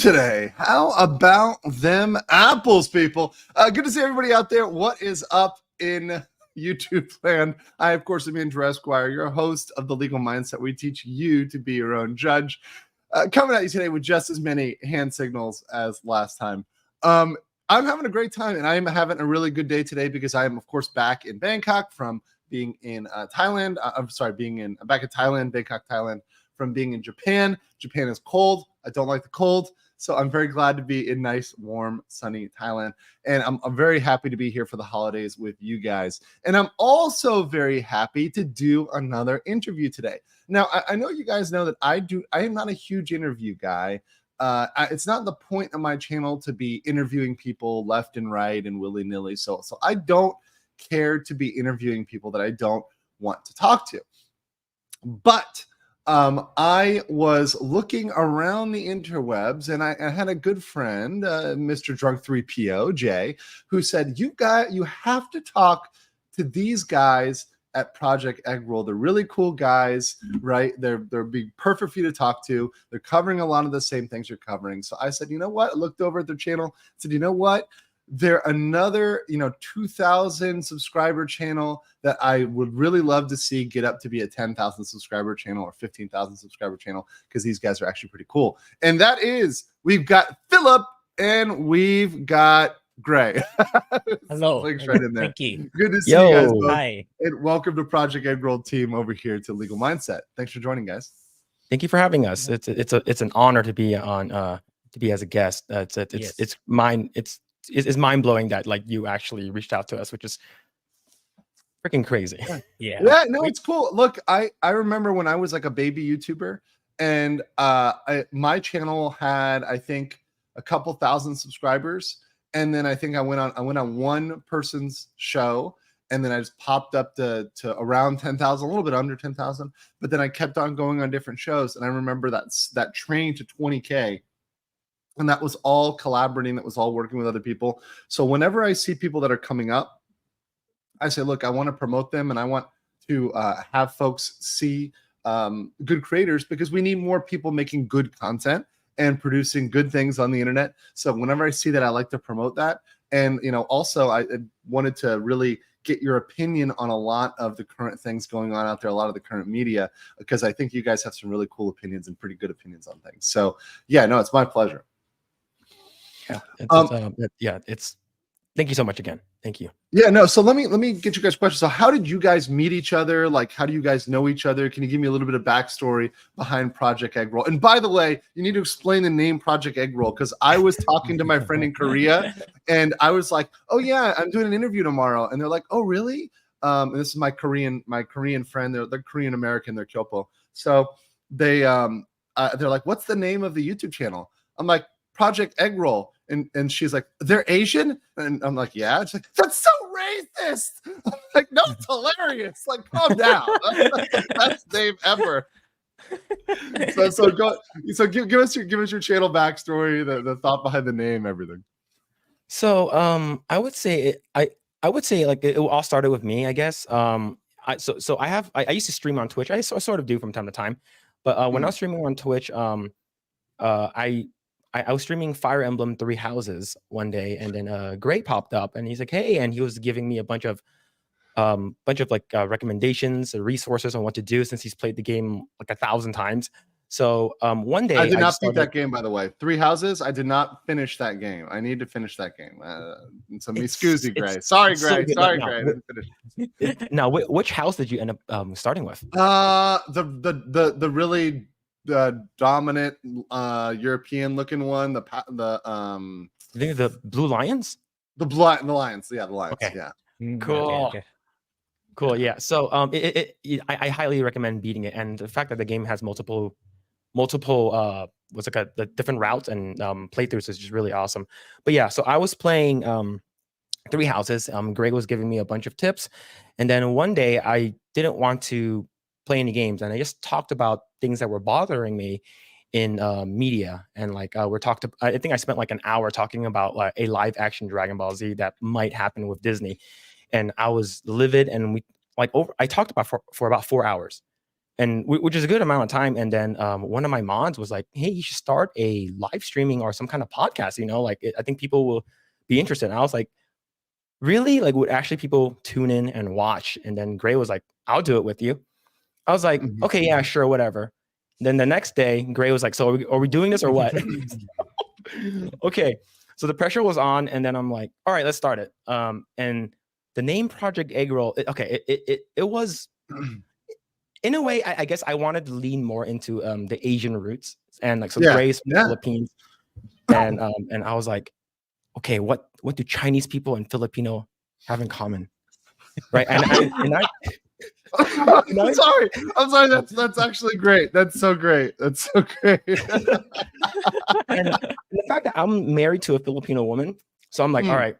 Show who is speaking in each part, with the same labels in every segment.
Speaker 1: today. How about them apples, people? Good to see everybody out there. What is up in YouTube land? I, of course, am Andrew Esquire, your host of The Legal Mindset. We teach you to be your own judge. Coming at you today with just as many hand signals as last time. I'm having a great time, and I am having a really good day today because I am, of course, back in Bangkok from being in Thailand. Back in Thailand, Bangkok, Thailand, from being in Japan. Japan is cold. I don't like the cold. So I'm very glad to be in nice, warm, sunny Thailand. And I'm very happy to be here for the holidays with you guys. And I'm also very happy to do another interview today. Now, I know you guys know that I am not a huge interview guy. It's not the point of my channel to be interviewing people left and right and willy-nilly. So I don't care to be interviewing people that I don't want to talk to. But I was looking around the interwebs, and I had a good friend, Mr. Drunk 3PO, Jay, who said, you have to talk to these guys at Project Eggroll. They're really cool guys, right? They're being perfect for you to talk to. They're covering a lot of the same things you're covering. So I said, you know what? I looked over at their channel, said, you know what? They're another, 2,000 subscriber channel that I would really love to see get up to be a 10,000 subscriber channel or 15,000 subscriber channel, because these guys are actually pretty cool. And that is, we've got Philip and we've got Gray.
Speaker 2: Hello.
Speaker 1: Links right in there.
Speaker 2: Thank you.
Speaker 1: Good to see you guys both.
Speaker 2: Hi.
Speaker 1: And welcome to Project Eggroll team over here to Legal Mindset. Thanks for joining, guys.
Speaker 3: Thank you for having us. It's an honor to be on to be as a guest. It's mind blowing that like you actually reached out to us, which is freaking crazy.
Speaker 1: Yeah, no, it's cool. Look, I remember when I was like a baby YouTuber, and my channel had, I think, a couple thousand subscribers, and then I think I went on one person's show, and then I just popped up to around 10,000, a little bit under 10,000, but then I kept on going on different shows, and I remember that train to 20K. And that was all collaborating. That was all working with other people. So whenever I see people that are coming up, I say, look, I want to promote them, and I want to have folks see good creators, because we need more people making good content and producing good things on the internet. So whenever I see that, I like to promote that. And, also I wanted to really get your opinion on a lot of the current things going on out there, a lot of the current media, because I think you guys have some really cool opinions and pretty good opinions on things. So yeah, no, it's my pleasure.
Speaker 3: Yeah, thank you so much again. Thank you.
Speaker 1: Yeah, no. So let me get you guys questions. So how did you guys meet each other? Like, how do you guys know each other? Can you give me a little bit of backstory behind Project Eggroll? And by the way, you need to explain the name Project Eggroll, because I was talking to my friend in Korea, and I was like, oh yeah, I'm doing an interview tomorrow, and they're like, oh really? And this is my Korean friend. They're Korean American. They're Kyopo. So they're like, what's the name of the YouTube channel? I'm like, Project Eggroll. And she's like, they're Asian? And I'm like, yeah. She's like, that's so racist. I'm like, no, it's hilarious. Like, calm down. That's the best name ever. So give us your channel backstory, the thought behind the name, everything.
Speaker 3: So I would say like it all started with me, I guess. I used to stream on Twitch. I sort of do from time to time, but when I was streaming on Twitch, I was streaming Fire Emblem Three Houses one day, and then Gray popped up, and he's like, "Hey," and he was giving me a bunch of recommendations and resources on what to do, since he's played the game like 1,000 times. So one day
Speaker 1: I did not beat that game, by the way. Three Houses. I did not finish that game. I need to finish that game. So me excuse Gray. Sorry, Gray. Sorry, Gray. I didn't finish.
Speaker 3: Now, which house did you end up starting with?
Speaker 1: The really dominant European looking one.
Speaker 3: I think the Blue Lions.
Speaker 1: The Lions. Yeah, the Lions.
Speaker 3: Okay.
Speaker 1: Yeah.
Speaker 3: Cool.
Speaker 2: Okay.
Speaker 3: Cool. Yeah. So I highly recommend beating it, and the fact that the game has multiple the different routes and playthroughs is just really awesome. But yeah, so I was playing Three Houses. Greg was giving me a bunch of tips, and then one day I didn't want to play any games, and I just talked about things that were bothering me in media, and I think I spent like an hour talking about like a live action Dragon Ball Z that might happen with Disney, and I was livid, and I talked about for about 4 hours, and which is a good amount of time. And then one of my mods was like, "Hey, you should start a live streaming or some kind of podcast. Like I think people will be interested." And I was like, "Really? Like, would actually people tune in and watch?" And then Gray was like, "I'll do it with you." I was like,
Speaker 1: Mhm.
Speaker 3: "Okay, yeah, sure, whatever." Then the next day, Gray was like, "So are we doing this or what?" Okay, so the pressure was on, and then I'm like, "All right, let's start it." And the name Project Eggroll, it was in a way, I guess I wanted to lean more into the Asian roots, and like so
Speaker 1: Yeah,
Speaker 3: Gray's from the
Speaker 1: yeah.
Speaker 3: Philippines, and I was like, okay, what do Chinese people and Filipino have in common, right? And I
Speaker 1: Sorry, I'm sorry. That's actually great. That's so great. That's so great.
Speaker 3: and the fact that I'm married to a Filipino woman, so I'm like, all right,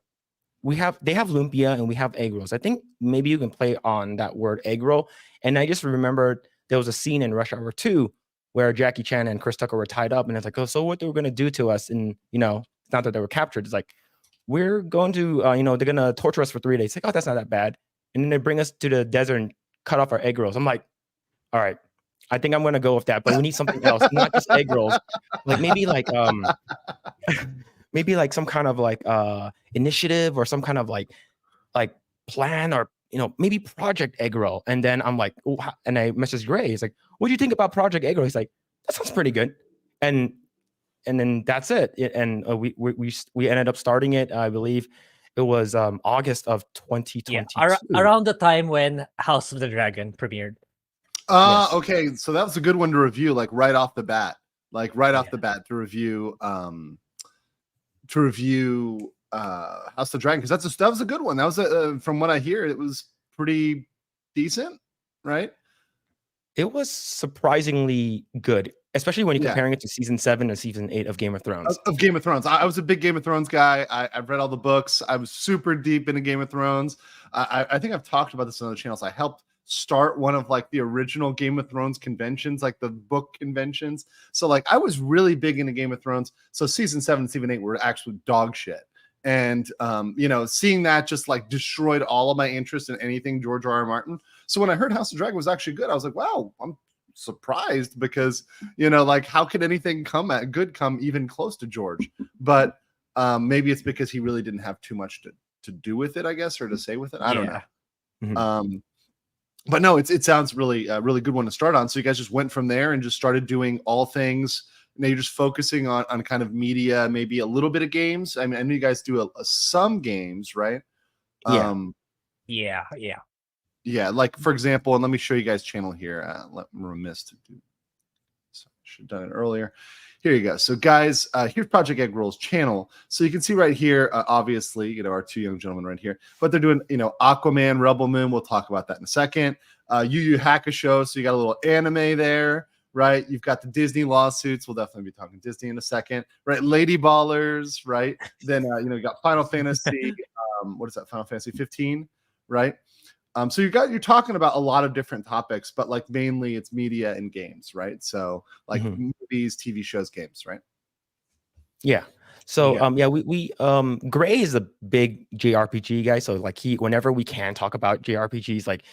Speaker 3: they have lumpia and we have egg rolls. I think maybe you can play on that word egg roll. And I just remembered there was a scene in Rush Hour 2 where Jackie Chan and Chris Tucker were tied up, and it's like, oh, so what they were gonna do to us? And it's not that they were captured. It's like we're going to, they're gonna torture us for 3 days. It's like, oh, that's not that bad. And then they bring us to the desert and cut off our egg rolls. I'm like, all right, I think I'm gonna go with that, but we need something else, not just egg rolls. Like maybe like maybe like some kind of like initiative or some kind of like plan, or maybe Project Eggroll. And then I'm like, oh, and I messaged Gray. He's like, what do you think about Project Eggroll? He's like, that sounds pretty good. And then that's it. And we ended up starting it. I believe it was August of 2022.
Speaker 2: Yeah, around the time when House of the Dragon premiered.
Speaker 1: Yes. Okay, so that was a good one to review, like right off the bat, to review House of the Dragon, because that was a good one. That was from what I hear, it was pretty decent, right?
Speaker 3: It was surprisingly good, especially when you're comparing it to season 7 and season 8 of Game of Thrones.
Speaker 1: Of Game of Thrones, I was a big Game of Thrones guy. I've read all the books. I was super deep into Game of Thrones. I think I've talked about this on other channels. I helped start one of like the original Game of Thrones conventions, like the book conventions. So like I was really big into Game of Thrones. So season 7, season 8 were actually dog shit. And seeing that just like destroyed all of my interest in anything George R.R. Martin. So when I heard House of Dragon was actually good, I was like, wow, I'm surprised, because like how could anything come even close to George? But maybe it's because he really didn't have too much to do with it, I guess, or to say with it. I don't know.
Speaker 3: Mm-hmm.
Speaker 1: But no, it sounds really a really good one to start on. So you guys just went from there and just started doing all things. Now you're just focusing on kind of media, maybe a little bit of games. I mean, I know you guys do some games, right?
Speaker 2: Yeah.
Speaker 1: Yeah. Like for example, and let me show you guys channel here. I'm remiss to do. So I should have done it earlier. Here you go. So guys, here's Project Eggroll's channel. So you can see right here, obviously, our two young gentlemen right here, but they're doing, Aquaman, Rebel Moon. We'll talk about that in a second. Yu Yu Hakusho. So you got a little anime there, right? You've got the Disney lawsuits. We'll definitely be talking Disney in a second, right? Lady Ballers, right? Then, you got Final Fantasy. What is that? Final Fantasy 15, right? So you're talking about a lot of different topics, but like mainly it's media and games, right? So like movies, TV shows, games, right?
Speaker 3: Yeah. So we Gray is a big JRPG guy. So like whenever we can talk about JRPGs, like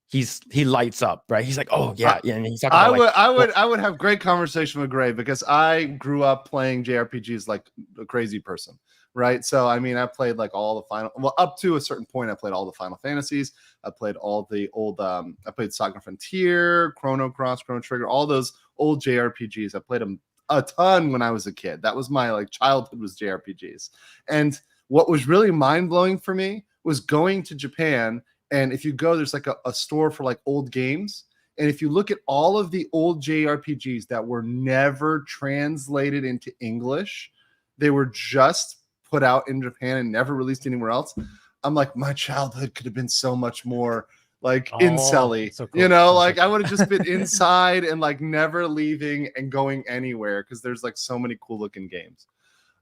Speaker 3: he lights up, right? He's like, oh yeah, and he's talking about
Speaker 1: I would have great conversation with Gray, because I grew up playing JRPGs like a crazy person. Right. So, I mean, I played like all the up to a certain point, I played all the Final Fantasies. I played all the old, I played Saga Frontier, Chrono Cross, Chrono Trigger, all those old JRPGs. I played them a ton when I was a kid. That was my like childhood, was JRPGs. And what was really mind blowing for me was going to Japan. And if you go, there's like a store for like old games. And if you look at all of the old JRPGs that were never translated into English, they were just put out in Japan and never released anywhere else. I'm like, my childhood could have been so much more like incelly,
Speaker 2: so cool.
Speaker 1: Like I would have just been inside and like never leaving and going anywhere, because there's like so many cool looking games.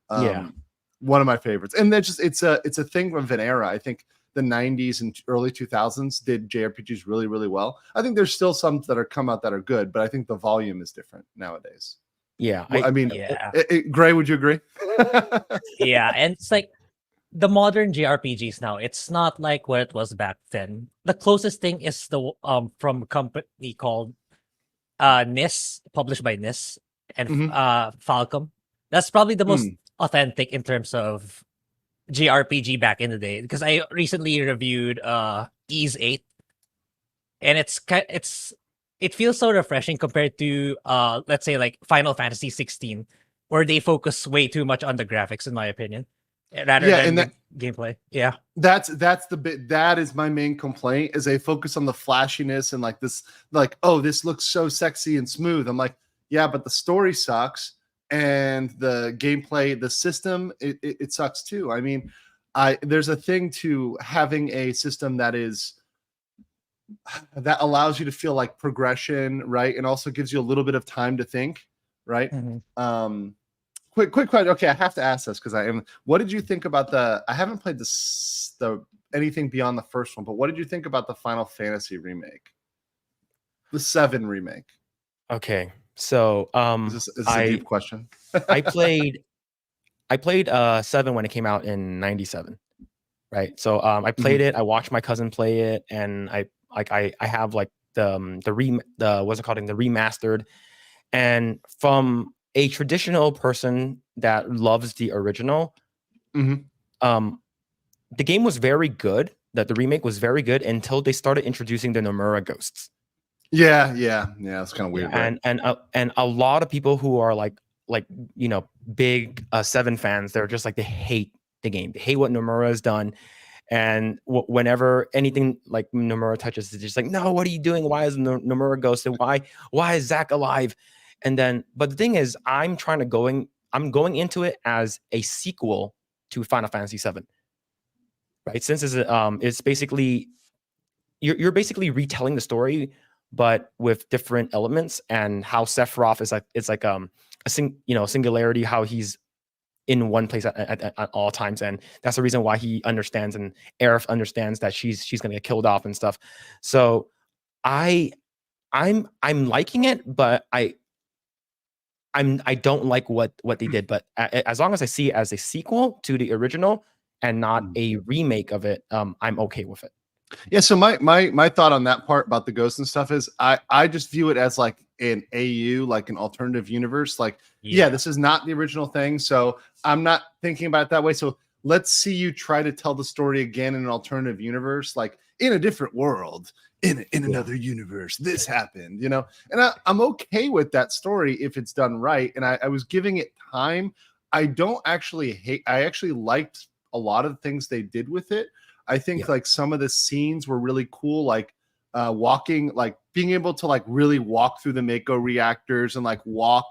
Speaker 1: One of my favorites. And it's a thing of an era. I think the 90s and early 2000s did JRPGs really, really well. I think there's still some that are come out that are good, but I think the volume is different nowadays.
Speaker 3: Yeah.
Speaker 1: Gray, would you agree?
Speaker 2: Yeah, and it's like the modern JRPGs now, it's not like what it was back then. The closest thing is the from a company called NIS, published by NIS, and
Speaker 1: Mhm.
Speaker 2: Falcom. That's probably the most
Speaker 1: Mm.
Speaker 2: authentic in terms of JRPG back in the day, because I recently reviewed Ease 8, and it feels so refreshing compared to let's say like Final Fantasy 16, where they focus way too much on the graphics, in my opinion, rather
Speaker 1: Yeah,
Speaker 2: than
Speaker 1: and
Speaker 2: the gameplay. Yeah.
Speaker 1: that's the bit that is my main complaint is they focus on the flashiness and like this, like, oh, this looks so sexy and smooth. I'm like, yeah, but the story sucks and the gameplay, the system, it sucks too. I mean, there's a thing to having a system that allows you to feel like progression, right? And also gives you a little bit of time to think, right?
Speaker 2: Mhm.
Speaker 1: Quick question. Okay, I have to ask this because I am. What did you think about the? I haven't played the anything beyond the first one, but what did you think about the Final Fantasy remake, the 7 remake?
Speaker 3: Okay, so
Speaker 1: Is this a deep question?
Speaker 3: I played 7 when it came out in 97, right? So I played it, I watched my cousin play it, and I have like the what's it called, the remastered. And from a traditional person that loves the original,
Speaker 1: Mhm.
Speaker 3: The game was very good. That the remake was very good until they started introducing the Nomura ghosts.
Speaker 1: Yeah, it's kind of weird,
Speaker 3: Yeah,
Speaker 1: right?
Speaker 3: and a lot of people who are like big 7 fans, they're just like, they hate the game. They hate what Nomura has done. And whenever anything like Nomura touches, it's just like, no, what are you doing? Why is Nomura ghosted? Why is Zack alive? And then, but the thing is, I'm going into it as a sequel to Final Fantasy 7, right? Since it's basically you're basically retelling the story, but with different elements, and how Sephiroth is like, it's like singularity, how he's in one place at all times, and that's the reason why he understands, and Aerith understands that she's gonna get killed off and stuff. So I'm liking it, but I don't like what they did. But as long as I see it as a sequel to the original and not a remake of it, I'm okay with it.
Speaker 1: Yeah, so my thought on that part about the ghosts and stuff is I just view it as like an AU, like an alternative universe. Like, yeah, this is not the original thing, so I'm not thinking about it that way. So let's see you try to tell the story again in an alternative universe, like in a different world, in another universe. This happened, and I'm okay with that story if it's done right. And I was giving it time. I don't actually hate. I actually liked a lot of the things they did with it. I think like some of the scenes were really cool, like walking, like being able to like really walk through the Mako reactors and like walk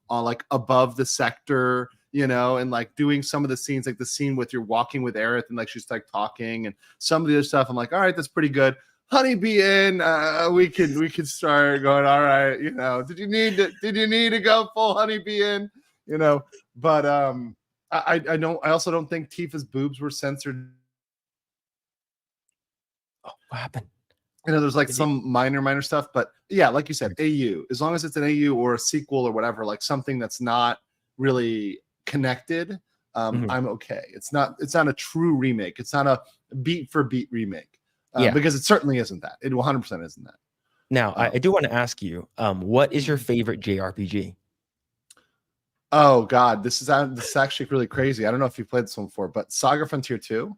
Speaker 1: on like above the sector, and like doing some of the scenes, like the scene with you're walking with Aerith and like she's like talking, and some of the other stuff. I'm like, all right, that's pretty good. Honeybee in, we can start going. All right, did you need to go full honeybee in, But I also don't think Tifa's boobs were censored.
Speaker 3: Oh, what happened?
Speaker 1: There's like some minor stuff, but yeah, like you said, AU, as long as it's an AU or a sequel or whatever, like something that's not really connected, I'm okay. It's not a true remake. It's not a beat for beat remake, because it certainly isn't that. It 100% isn't that.
Speaker 3: Now, I do want to ask you, what is your favorite JRPG?
Speaker 1: Oh God, this is actually really crazy. I don't know if you played this one before, but Saga Frontier 2,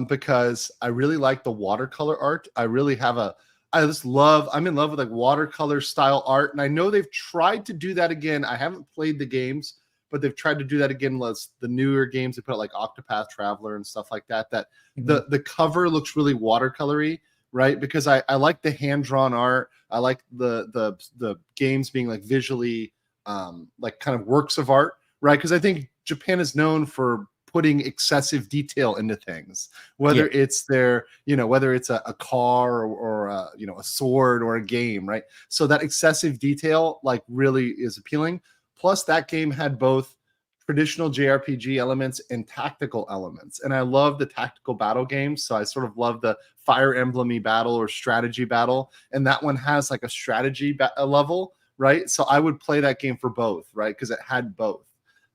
Speaker 1: because I really like the watercolor art. I'm in love with like watercolor style art, and I know they've tried to do that again. I haven't played the games, but they've tried to do that again. The newer games, they put like Octopath Traveler and stuff like that. The cover looks really watercolory, right? Because I like the hand drawn art. I like the games being like visually like kind of works of art, right? Because I think Japan is known for putting excessive detail into things, whether it's whether it's a car or a sword or a game, right? So that excessive detail like really is appealing. Plus, that game had both traditional JRPG elements and tactical elements, and I love the tactical battle games. So I sort of love the Fire Emblem-y battle or strategy battle, and that one has like a strategy level. Right. So I would play that game for both, right? Because it had both.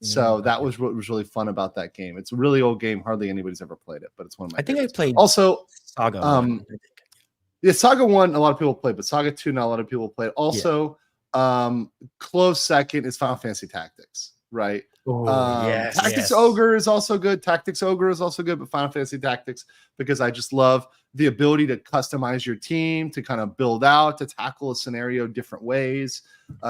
Speaker 1: So that was what was really fun about that game. It's a really old game. Hardly anybody's ever played it, but it's one of my favorites.
Speaker 3: I played
Speaker 1: also
Speaker 3: Saga 1.
Speaker 1: Yeah, Saga 1, a lot of people played, but Saga 2, not a lot of people played. Also, Close second is Final Fantasy Tactics, right?
Speaker 3: Yes.
Speaker 1: Tactics
Speaker 2: Yes.
Speaker 1: Ogre is also good. Tactics Ogre is also good, but Final Fantasy Tactics, because I just love the ability to customize your team, to kind of build out, to tackle a scenario different ways.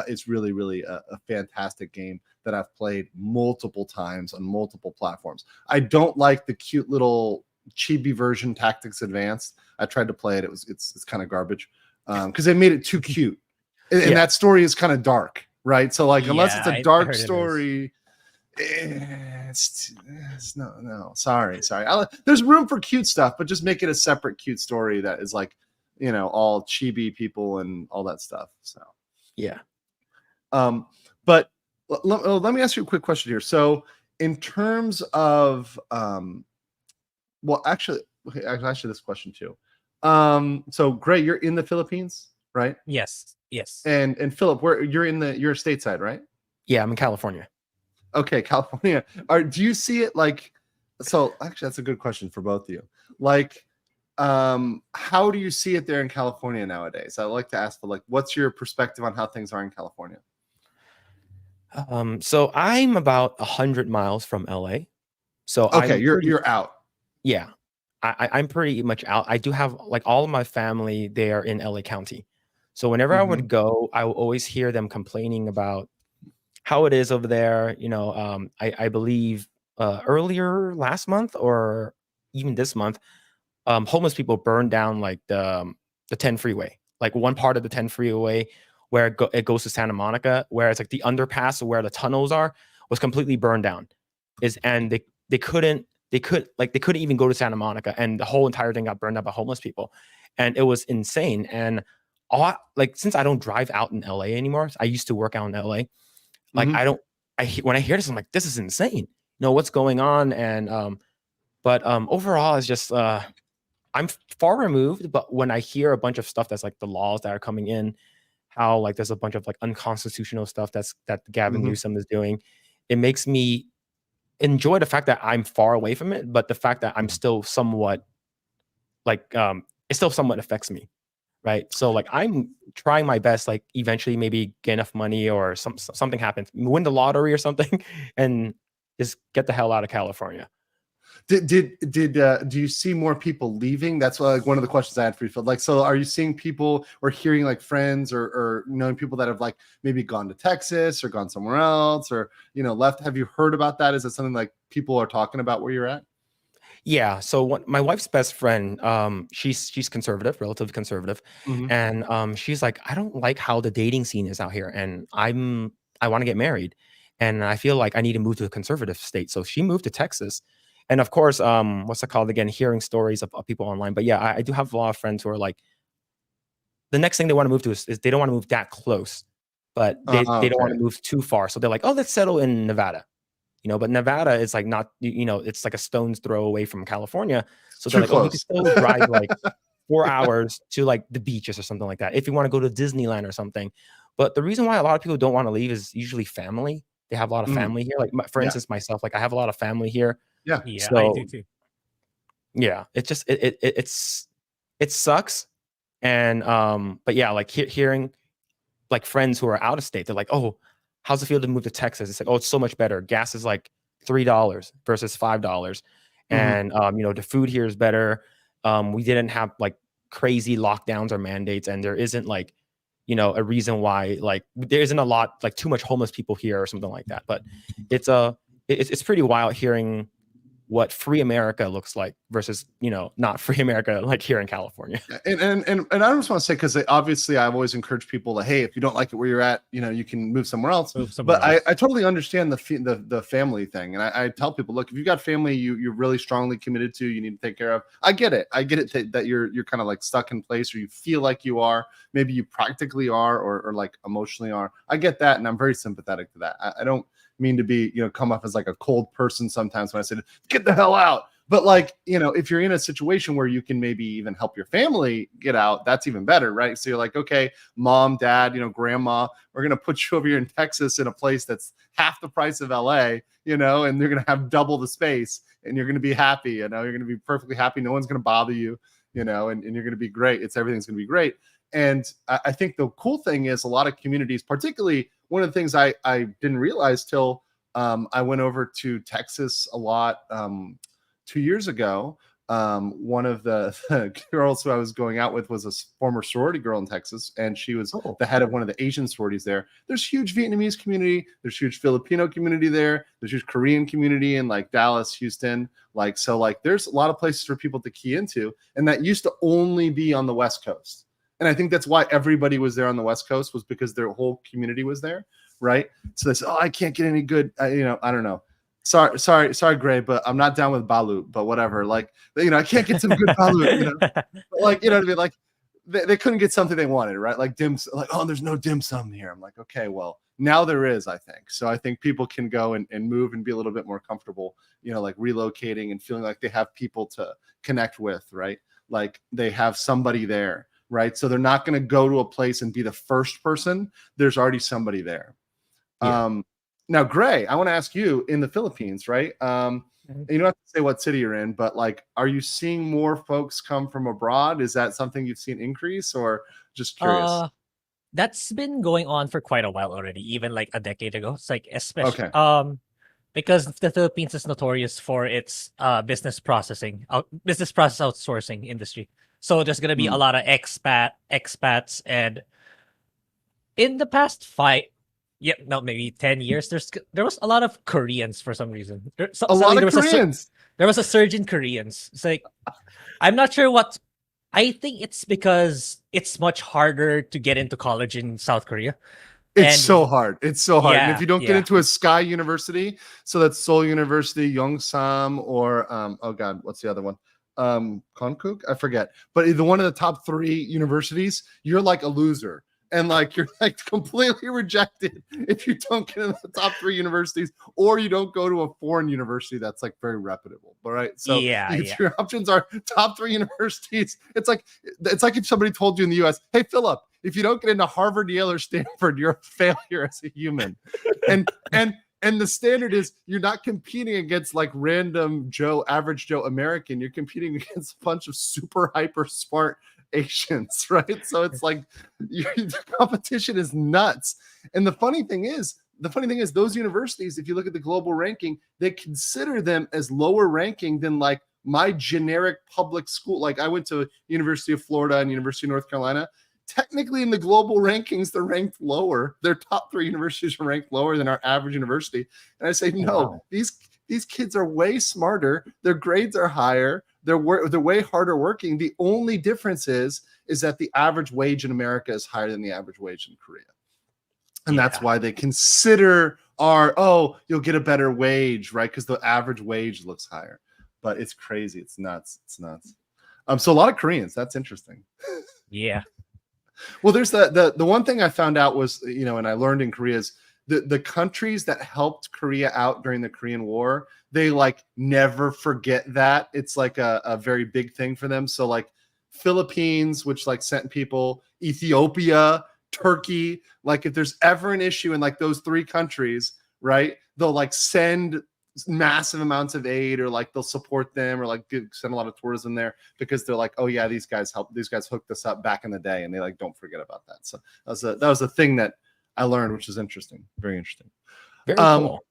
Speaker 1: It's really, really a fantastic game that I've played multiple times on multiple platforms. I don't like the cute little chibi version Tactics Advanced. I tried to play it. It's kind of garbage because they made it too cute. And that story is kind of dark, right? So like, unless it's a dark story, it's no. Sorry. There's room for cute stuff, but just make it a separate cute story that is like, all chibi people and all that stuff. So
Speaker 3: yeah.
Speaker 1: But let me ask you a quick question here. So in terms of well, actually, I'll ask you this question too. So Gray, you're in the Philippines, right?
Speaker 2: Yes.
Speaker 1: And Philip, you're stateside, right?
Speaker 3: Yeah, I'm in California.
Speaker 1: Okay, California. Do you see it like? So actually, that's a good question for both of you. Like, how do you see it there in California nowadays? I'd like to ask for like, what's your perspective on how things are in California?
Speaker 3: So I'm about 100 miles from LA. So
Speaker 1: okay, you're out.
Speaker 3: Yeah, I'm pretty much out. I do have like all of my family there in LA County. So whenever I would go, I will always hear them complaining about how it is over there. I believe earlier last month or even this month, homeless people burned down like the 10 freeway, like one part of the 10 freeway where it goes to Santa Monica, where it's like the underpass where the tunnels are was completely burned down. And they couldn't even go to Santa Monica, and the whole entire thing got burned up by homeless people, and it was insane. And since I don't drive out in LA anymore, I used to work out in LA. Like when I hear this, I'm like, this is insane. What's going on? And but overall, it's just I'm far removed. But when I hear a bunch of stuff that's like the laws that are coming in, how like there's a bunch of like unconstitutional stuff that Gavin Newsom is doing, it makes me enjoy the fact that I'm far away from it, but the fact that I'm still somewhat like it still somewhat affects me, right? So like I'm trying my best, like eventually maybe get enough money or something happens, win the lottery or something, and just get the hell out of California.
Speaker 1: Do you see more people leaving? That's like one of the questions I had for you, Phil. Like, so are you seeing people or hearing like friends or knowing people that have like maybe gone to Texas or gone somewhere else or left? Have you heard about that? Is it something like people are talking about where you're at?
Speaker 3: Yeah. So my wife's best friend, she's conservative, relatively conservative, and she's like, I don't like how the dating scene is out here, and I want to get married, and I feel like I need to move to a conservative state. So she moved to Texas. And of course, what's it called again? Hearing stories of people online. But yeah, I do have a lot of friends who are like, the next thing they want to move to is they don't want to move that close, but they don't want to move too far. So they're like, oh, let's settle in Nevada. But Nevada is like not, it's like a stone's throw away from California. So they're like, oh, we can still drive like 4 hours to like the beaches or something like that if you want to go to Disneyland or something. But the reason why a lot of people don't want to leave is usually family. They have a lot of family here. Like for instance, myself, like I have a lot of family here.
Speaker 2: Yeah,
Speaker 3: so,
Speaker 2: I do too.
Speaker 3: Yeah, it just it sucks. And but yeah, like hearing like friends who are out of state, they're like, oh, how's it feel to move to Texas? It's like, oh, it's so much better. Gas is like $3 versus $5. And the food here is better. We didn't have like crazy lockdowns or mandates, and there isn't like a reason why like there isn't a lot like too much homeless people here or something like that. But it's pretty wild hearing what free America looks like versus not free America like here in California.
Speaker 1: And I just want to say, because obviously I've always encouraged people to, hey, if you don't like it where you're at, you can move somewhere else. I totally understand the family thing, and I tell people, look, if you've got family you're really strongly committed to, you need to take care of. I get it that you're kind of like stuck in place, or you feel like you are, maybe you practically are, or like emotionally are. I get that, and I'm very sympathetic to that. I don't mean to be come off as like a cold person sometimes when I say get the hell out, but like if you're in a situation where you can maybe even help your family get out, that's even better, right? So you're like, okay, mom, dad, grandma, we're gonna put you over here in Texas in a place that's half the price of LA, and they're gonna have double the space, and you're gonna be happy, you're gonna be perfectly happy, no one's gonna bother you, and you're gonna be great. Everything's gonna be great. And I think the cool thing is a lot of communities, particularly one of the things I didn't realize till I went over to Texas a lot 2 years ago. One of the girls who I was going out with was a former sorority girl in Texas, and she was the head of one of the Asian sororities there. There's huge Vietnamese community, there's huge Filipino community there, there's huge Korean community in like Dallas, Houston, like so like there's a lot of places for people to key into, and that used to only be on the West Coast. And I think that's why everybody was there on the West Coast, was because their whole community was there, right? So they said, "Oh, I can't get any good," I don't know. Sorry, Gray, but I'm not down with balut, but whatever. Like, I can't get some good balut, but like, what I mean? Like, they couldn't get something they wanted, right? Like like, oh, there's no dim sum here. I'm like, okay, well, now there is, I think. So I think people can go and move and be a little bit more comfortable, like relocating and feeling like they have people to connect with, right? Like they have somebody there, right? So they're not going to go to a place and be the first person. There's already somebody there. Yeah. Now, Gray, I want to ask you, in the Philippines, right? You don't have to say what city you're in, but like, are you seeing more folks come from abroad? Is that something you've seen increase, or just curious?
Speaker 2: That's been going on for quite a while already, even like a decade ago. It's like especially because the Philippines is notorious for its business process outsourcing industry. So there's gonna be a lot of expats, and in the past maybe 10 years, there was a lot of Koreans for some reason. There was a surge in Koreans. It's like, I'm not sure what. I think it's because it's much harder to get into college in South Korea.
Speaker 1: It's so hard.
Speaker 2: Yeah,
Speaker 1: and if you don't get into a Sky University, so that's Seoul University, Yongsam, or oh god, what's the other one? Konkuk? I forget. But the one of the top 3 universities, you're like a loser. And like you're like completely rejected if you don't get into the top 3 universities, or you don't go to a foreign university that's like very reputable. All right. So if your options are top 3 universities, it's like if somebody told you in the US, hey Philip, if you don't get into Harvard, Yale, or Stanford, you're a failure as a human. And the standard is you're not competing against like random Joe, average Joe American. You're competing against a bunch of super hyper smart Asians, right? So it's like the competition is nuts. And the funny thing is those universities, if you look at the global ranking, they consider them as lower ranking than like my generic public school. Like I went to University of Florida and University of North Carolina. Technically in the global rankings, they're ranked lower. Their top 3 universities are ranked lower than our average university. And I say, no, these kids are way smarter. Their grades are higher. They're way harder working. The only difference is that the average wage in America is higher than the average wage in Korea. And that's why they consider you'll get a better wage, right? Because the average wage looks higher. But it's crazy. It's nuts. So a lot of Koreans. That's interesting.
Speaker 2: Yeah.
Speaker 1: Well, there's the one thing I found out was, and I learned in Korea is the countries that helped Korea out during the Korean War, they like never forget that. It's like a very big thing for them. So like Philippines, which like sent people, Ethiopia, Turkey, like if there's ever an issue in like those 3 countries, right, they'll like send massive amounts of aid, or like they'll support them, or like send a lot of tourism there, because they're like, oh yeah, these guys hooked us up back in the day, and they like don't forget about that. So that was a thing that I learned, which is interesting, very interesting.
Speaker 3: Very cool.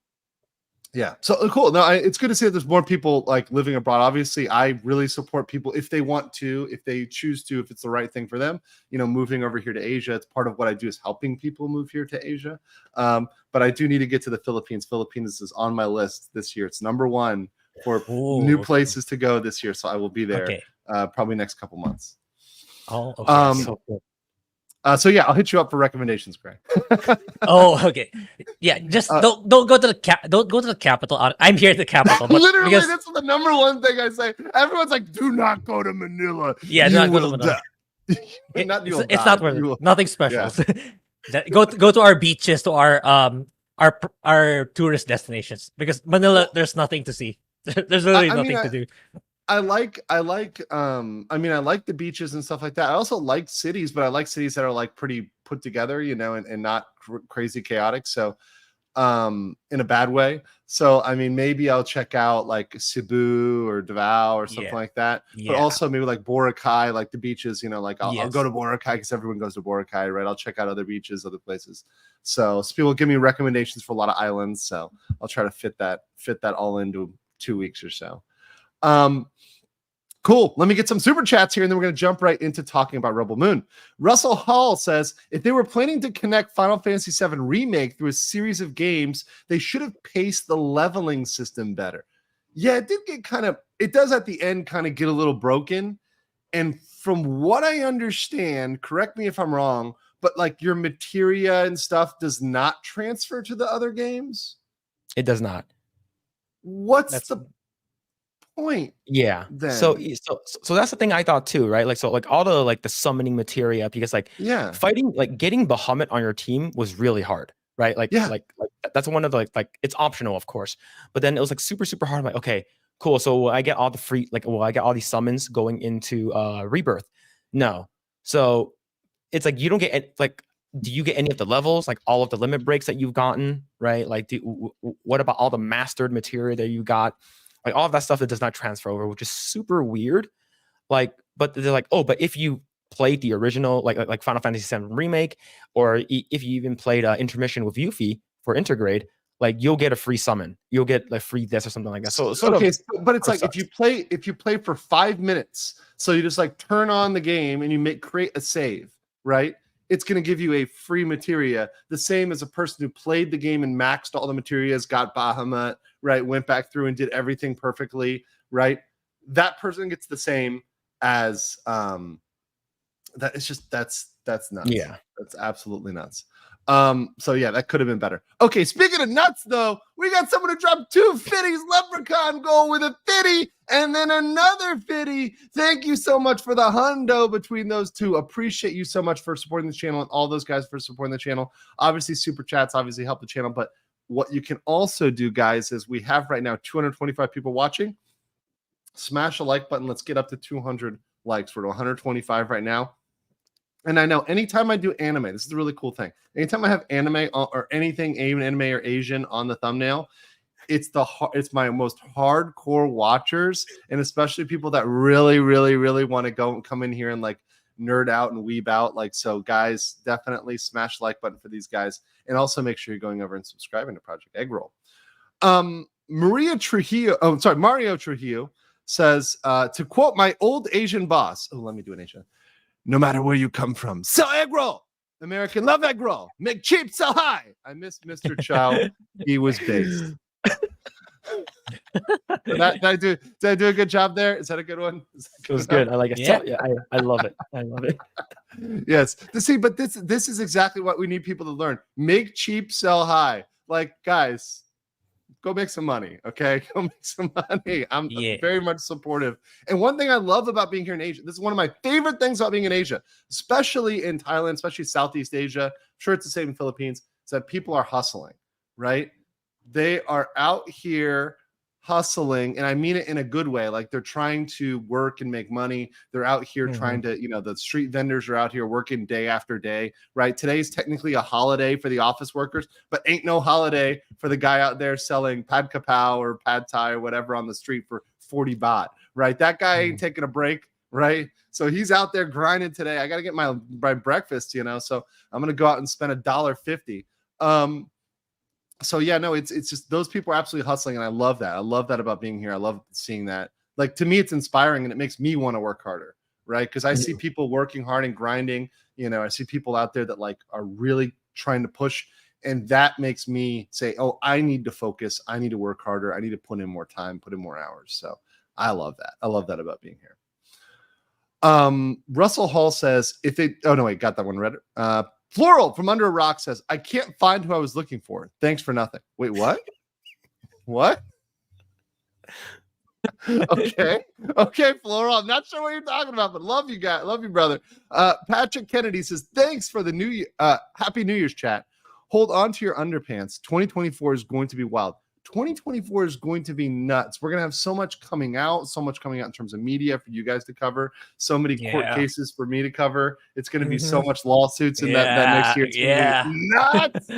Speaker 1: Yeah, so cool. No, it's good to see that there's more people like living abroad. Obviously, I really support people if they want to, if they choose to, if it's the right thing for them. Moving over here to Asia, it's part of what I do is helping people move here to Asia. But I do need to get to the Philippines. Philippines is on my list this year. It's number 1 for new places to go this year. So I will be there probably next couple months.
Speaker 2: Oh, okay.
Speaker 3: So cool.
Speaker 1: So yeah, I'll hit you up for recommendations, Greg.
Speaker 2: Oh, okay. Yeah, just don't go to the capital. I'm here at the capital. But
Speaker 1: literally, that's the number 1 thing I say. Everyone's like, "Do not go to Manila."
Speaker 2: Yeah, do not go to Manila. It's not worth it. Nothing special. Yeah. Go to our beaches, to our tourist destinations, because Manila, there's nothing to see. There's really nothing to do.
Speaker 1: I like the beaches and stuff like that. I also like cities, but I like cities that are like pretty put together, and not crazy chaotic. So in a bad way. So I mean, maybe I'll check out like Cebu or Davao or something like that. But also maybe like Boracay, like the beaches, like I'll go to Boracay because everyone goes to Boracay, right? I'll check out other beaches, other places. So people give me recommendations for a lot of islands. So I'll try to fit that all into 2 weeks or so. Cool. Let me get some super chats here, and then we're going to jump right into talking about Rebel Moon. Russell Hall says, if they were planning to connect Final Fantasy VII Remake through a series of games, they should have paced the leveling system better. Yeah, it did get it does at the end kind of get a little broken. And from what I understand, correct me if I'm wrong, but like your materia and stuff does not transfer to the other games?
Speaker 3: It does not.
Speaker 1: What's the point?
Speaker 3: Yeah.
Speaker 1: Then?
Speaker 3: So that's the thing I thought too, right? Like all the summoning materia, because fighting, getting Bahamut on your team was really hard, right? Like that's one of the like it's optional, of course, but then it was like super hard. I'm like, okay, cool. So I get all the free I get all these summons going into Rebirth? No. So it's like you don't get do you get any of the levels, like all of the limit breaks that you've gotten, right? Like what about all the mastered materia that you got? Like all of that stuff that does not transfer over, which is super weird. But they're like, oh, but if you played the original, like Final Fantasy VII Remake, or if you even played Intermission with Yuffie for Intergrade, you'll get a free summon. You'll get free this or something like that. So
Speaker 1: but it's like if you play for 5 minutes, so you just turn on the game and you create a save, right? It's going to give you a free materia, the same as a person who played the game and maxed all the materias, got Bahamut, right? Went back through and did everything perfectly, right? That person gets the same as that. It's just that's nuts.
Speaker 3: Yeah,
Speaker 1: that's absolutely nuts. So yeah, that could have been better. Okay, speaking of nuts, though, we got someone who dropped 2 fitties. Leprechaun Goal with a fitty and then another fitty. Thank you so much for the hundo between those two. Appreciate you so much for supporting the channel, and all those guys for supporting the channel. Obviously, super chats obviously help the channel, but what you can also do, guys, is we have right now 225 people watching. Smash a like button. Let's get up to 200 likes. We're at 125 right now. And I know anytime I do anime, this is the really cool thing. Anytime I have anime or anything, even anime or Asian on the thumbnail, it's my most hardcore watchers, and especially people that really, really, really want to go and come in here and nerd out and weeb out. So guys, definitely smash the like button for these guys, and also make sure you're going over and subscribing to Project Eggroll. Mario Trujillo says, to quote my old Asian boss. Oh, let me do an Asian. No matter where you come from, sell Eggroll. American love Eggroll. Make cheap, sell high. I missed Mr. Chow. He was based. Did I do a good job there? Is that a good one?
Speaker 3: It was good. I like it. Yeah, I love it. I love it.
Speaker 1: Yes. See, but this is exactly what we need people to learn. Make cheap, sell high. Guys, go make some money, okay? Go make some money. I'm very much supportive. And one thing I love about being here in Asia, this is one of my favorite things about being in Asia, especially in Thailand, especially Southeast Asia. I'm sure it's the same in Philippines, is that people are hustling, right? They are out here hustling, and I mean it in a good way. They're trying to work and make money. They're out here trying to, the street vendors are out here working day after day, right? Today's technically a holiday for the office workers, but ain't no holiday for the guy out there selling pad kapow or pad thai or whatever on the street for 40 baht, right? That guy ain't taking a break, right? So he's out there grinding today. I got to get my breakfast, so I'm going to go out and spend $1.50. So yeah, no, it's just those people are absolutely hustling, and I love that. I love that about being here. I love seeing that. To me, it's inspiring, and it makes me want to work harder, right? Because I see people working hard and grinding. I see people out there that are really trying to push, and that makes me say, oh, I need to focus. I need to work harder. I need to put in more time, put in more hours. So I love that. I love that about being here. Russell Hall says, got that one read. Floral from Under a Rock says, I can't find who I was looking for. Thanks for nothing. Wait, what? What? Okay, Floral. I'm not sure what you're talking about, but love you guys. Love you, brother. Patrick Kennedy says, thanks for the Happy New Year's chat. Hold on to your underpants. 2024 is going to be wild. 2024 is going to be nuts. We're going to have so much coming out in terms of media for you guys to cover, so many court cases for me to cover. It's going to be so much lawsuits in that next year. It's going to be nuts.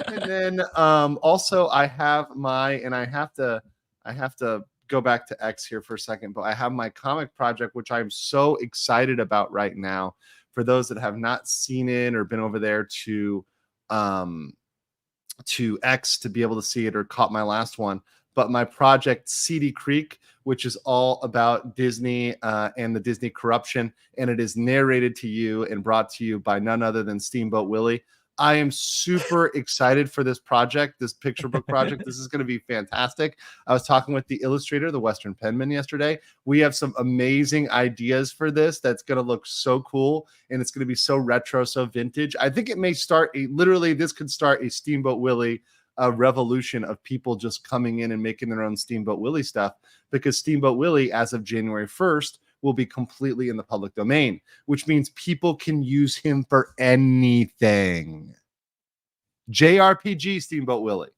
Speaker 1: And then also I have I have to go back to X here for a second, but I have my comic project, which I'm so excited about right now. For those that have not seen it or been over there to X to be able to see it or caught my last one, but my project CD Creek, which is all about Disney and the Disney corruption, and it is narrated to you and brought to you by none other than Steamboat Willie. I am super excited for this project, this picture book project. This is going to be fantastic. I was talking with the illustrator, the Western Penman, yesterday. We have some amazing ideas for this that's going to look so cool, and it's going to be so retro, so vintage. I think it may start this could start a Steamboat Willie revolution of people just coming in and making their own Steamboat Willie stuff, because Steamboat Willie, as of January 1st, will be completely in the public domain, which means people can use him for anything. JRPG Steamboat Willie,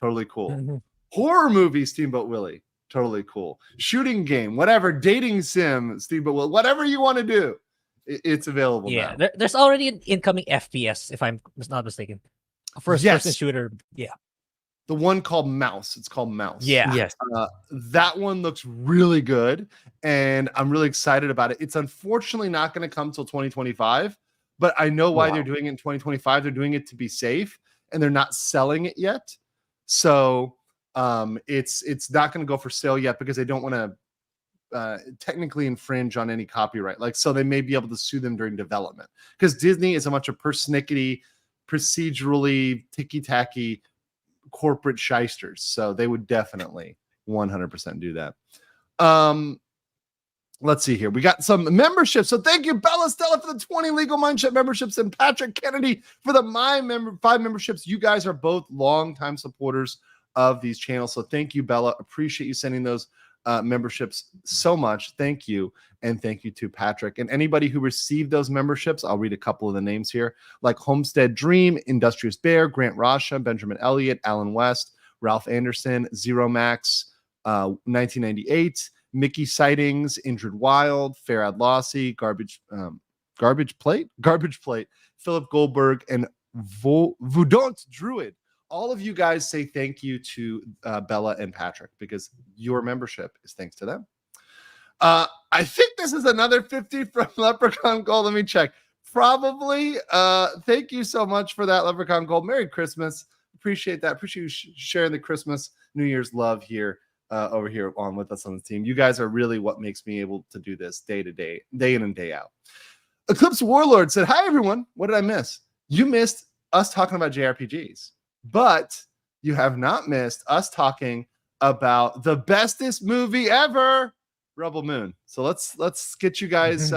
Speaker 1: totally cool. Horror movie Steamboat Willie, totally cool. Shooting game, whatever, dating sim Steamboat Willie, whatever you want to do, it's available now.
Speaker 2: There's already an incoming FPS, if I'm not mistaken. First person shooter,
Speaker 1: The one called Mouse. It's called Mouse.
Speaker 3: Yes.
Speaker 1: That one looks really good, and I'm really excited about it. It's unfortunately not going to come till 2025, but I know why they're doing it in 2025. They're doing it to be safe, and they're not selling it yet. So it's not going to go for sale yet because they don't want to technically infringe on any copyright. So they may be able to sue them during development, because Disney is a bunch of persnickety, procedurally ticky-tacky corporate shysters, so they would definitely 100% do that. Let's see here. We got some memberships, so thank you, Bella Stella, for the 20 Legal Mindset memberships, and Patrick Kennedy for the 5 memberships. You guys are both longtime supporters of these channels, so thank you, Bella. Appreciate you sending those memberships so much. Thank you. And thank you to Patrick. And anybody who received those memberships, I'll read a couple of the names here, like Homestead Dream, Industrious Bear, Grant Rasha, Benjamin Elliott, Alan West, Ralph Anderson, Zero Max, 1998, Mickey Sightings, Injured Wild, Farad Lossie, Garbage Plate, Philip Goldberg, and Voudont Druid. All of you guys say thank you to Bella and Patrick, because your membership is thanks to them. I think this is another 50 from Leprechaun Gold. Let me check. Probably. Thank you so much for that, Leprechaun Gold. Merry Christmas. Appreciate that. Appreciate you sharing the Christmas, New Year's love here over here on with us on the team. You guys are really what makes me able to do this day to day, day in and day out. Eclipse Warlord said, hi, everyone. What did I miss? You missed us talking about JRPGs, but you have not missed us talking about the bestest movie ever, Rebel Moon. So let's get you guys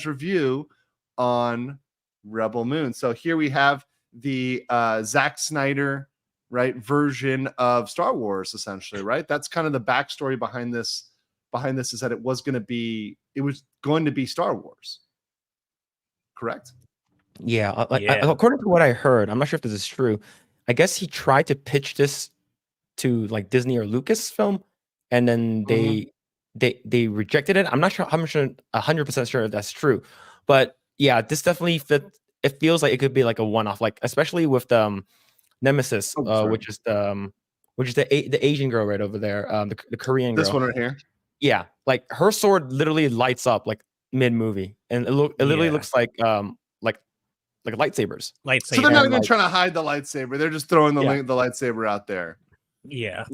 Speaker 1: review on Rebel Moon. So here we have the Zack Snyder version of Star Wars, essentially, right? That's kind of the backstory behind this. Is that it was going to be Star Wars, correct?
Speaker 3: Yeah. According to what I heard, I'm not sure if this is true. I guess he tried to pitch this to like Disney or Lucasfilm, and then they rejected it. I'm not sure. I'm 100% sure if that's true, but yeah, this definitely fit. It feels like it could be like a one-off, like especially with the Nemesis, which is the Asian girl right over there, the Korean girl.
Speaker 1: This one right here.
Speaker 3: Yeah, like her sword literally lights up like mid-movie, and it literally looks like lightsabers.
Speaker 1: So they're not even trying to hide the lightsaber. They're just throwing the lightsaber out there.
Speaker 2: Yeah.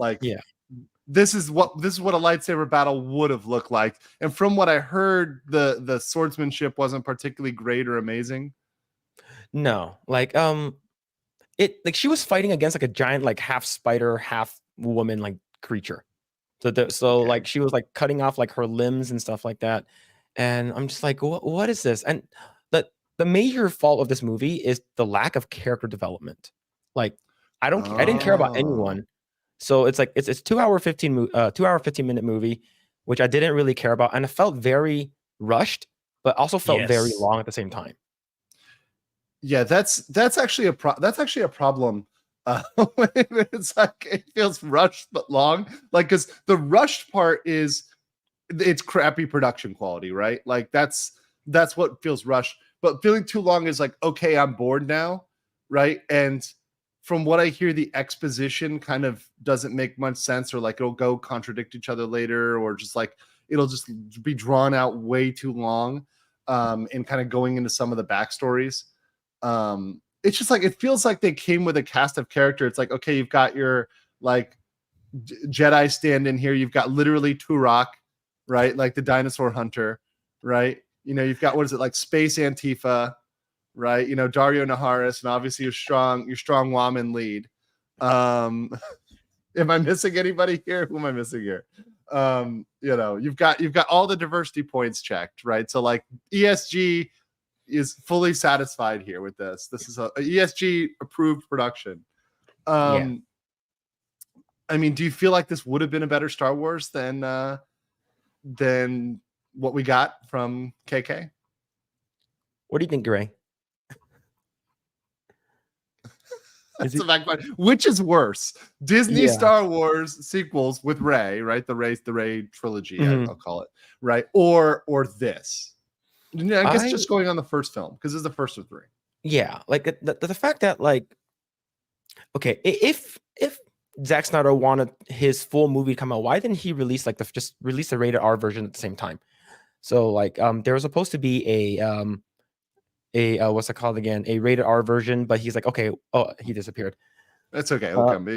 Speaker 1: This is what a lightsaber battle would have looked like. And from what I heard, the swordsmanship wasn't particularly great or amazing.
Speaker 3: No, she was fighting against like a giant, like half spider, half woman, like creature. So she was like cutting off like her limbs and stuff like that. And I'm just like, what is this? And the major fault of this movie is the lack of character development. Like I didn't care about anyone. So it's like it's 2 hour 15 minute movie, which I didn't really care about, and it felt very rushed, but also felt very long at the same time.
Speaker 1: Yeah, that's actually a problem It's like it feels rushed but long. Like, because the rushed part is it's crappy production quality, right? Like that's what feels rushed. But feeling too long is like, okay, I'm bored now, right? And from what I hear, the exposition kind of doesn't make much sense, or like it'll go contradict each other later, or just like it'll just be drawn out way too long, and kind of going into some of the backstories. It's just like it feels like they came with a cast of character. It's like, okay, you've got your like Jedi stand in here. You've got literally Turok, right? Like the dinosaur hunter, right? You know, you've got, what is it, like Space Antifa, right? You know, Dario Naharis, and obviously your strong Woman lead. Am I missing anybody here? Who am I missing here? You know, you've got all the diversity points checked, right? So like ESG is fully satisfied here with this. This is a ESG approved production.
Speaker 3: Yeah.
Speaker 1: I mean, do you feel like this would have been a better Star Wars than what we got from KK?
Speaker 3: What do you think, Gray?
Speaker 1: That's a back question. Which is worse, Disney Star Wars sequels with Rey, right? The Rey trilogy, I'll call it, right? Or this. I guess just going on the first film, because it's the first of 3.
Speaker 3: Yeah, like the fact that, like, okay, if Zack Snyder wanted his full movie to come out, why didn't he release like just release the rated R version at the same time? So like there was supposed to be a what's it called again? A rated R version, but he's like, okay, oh, he disappeared.
Speaker 1: That's okay. He'll come.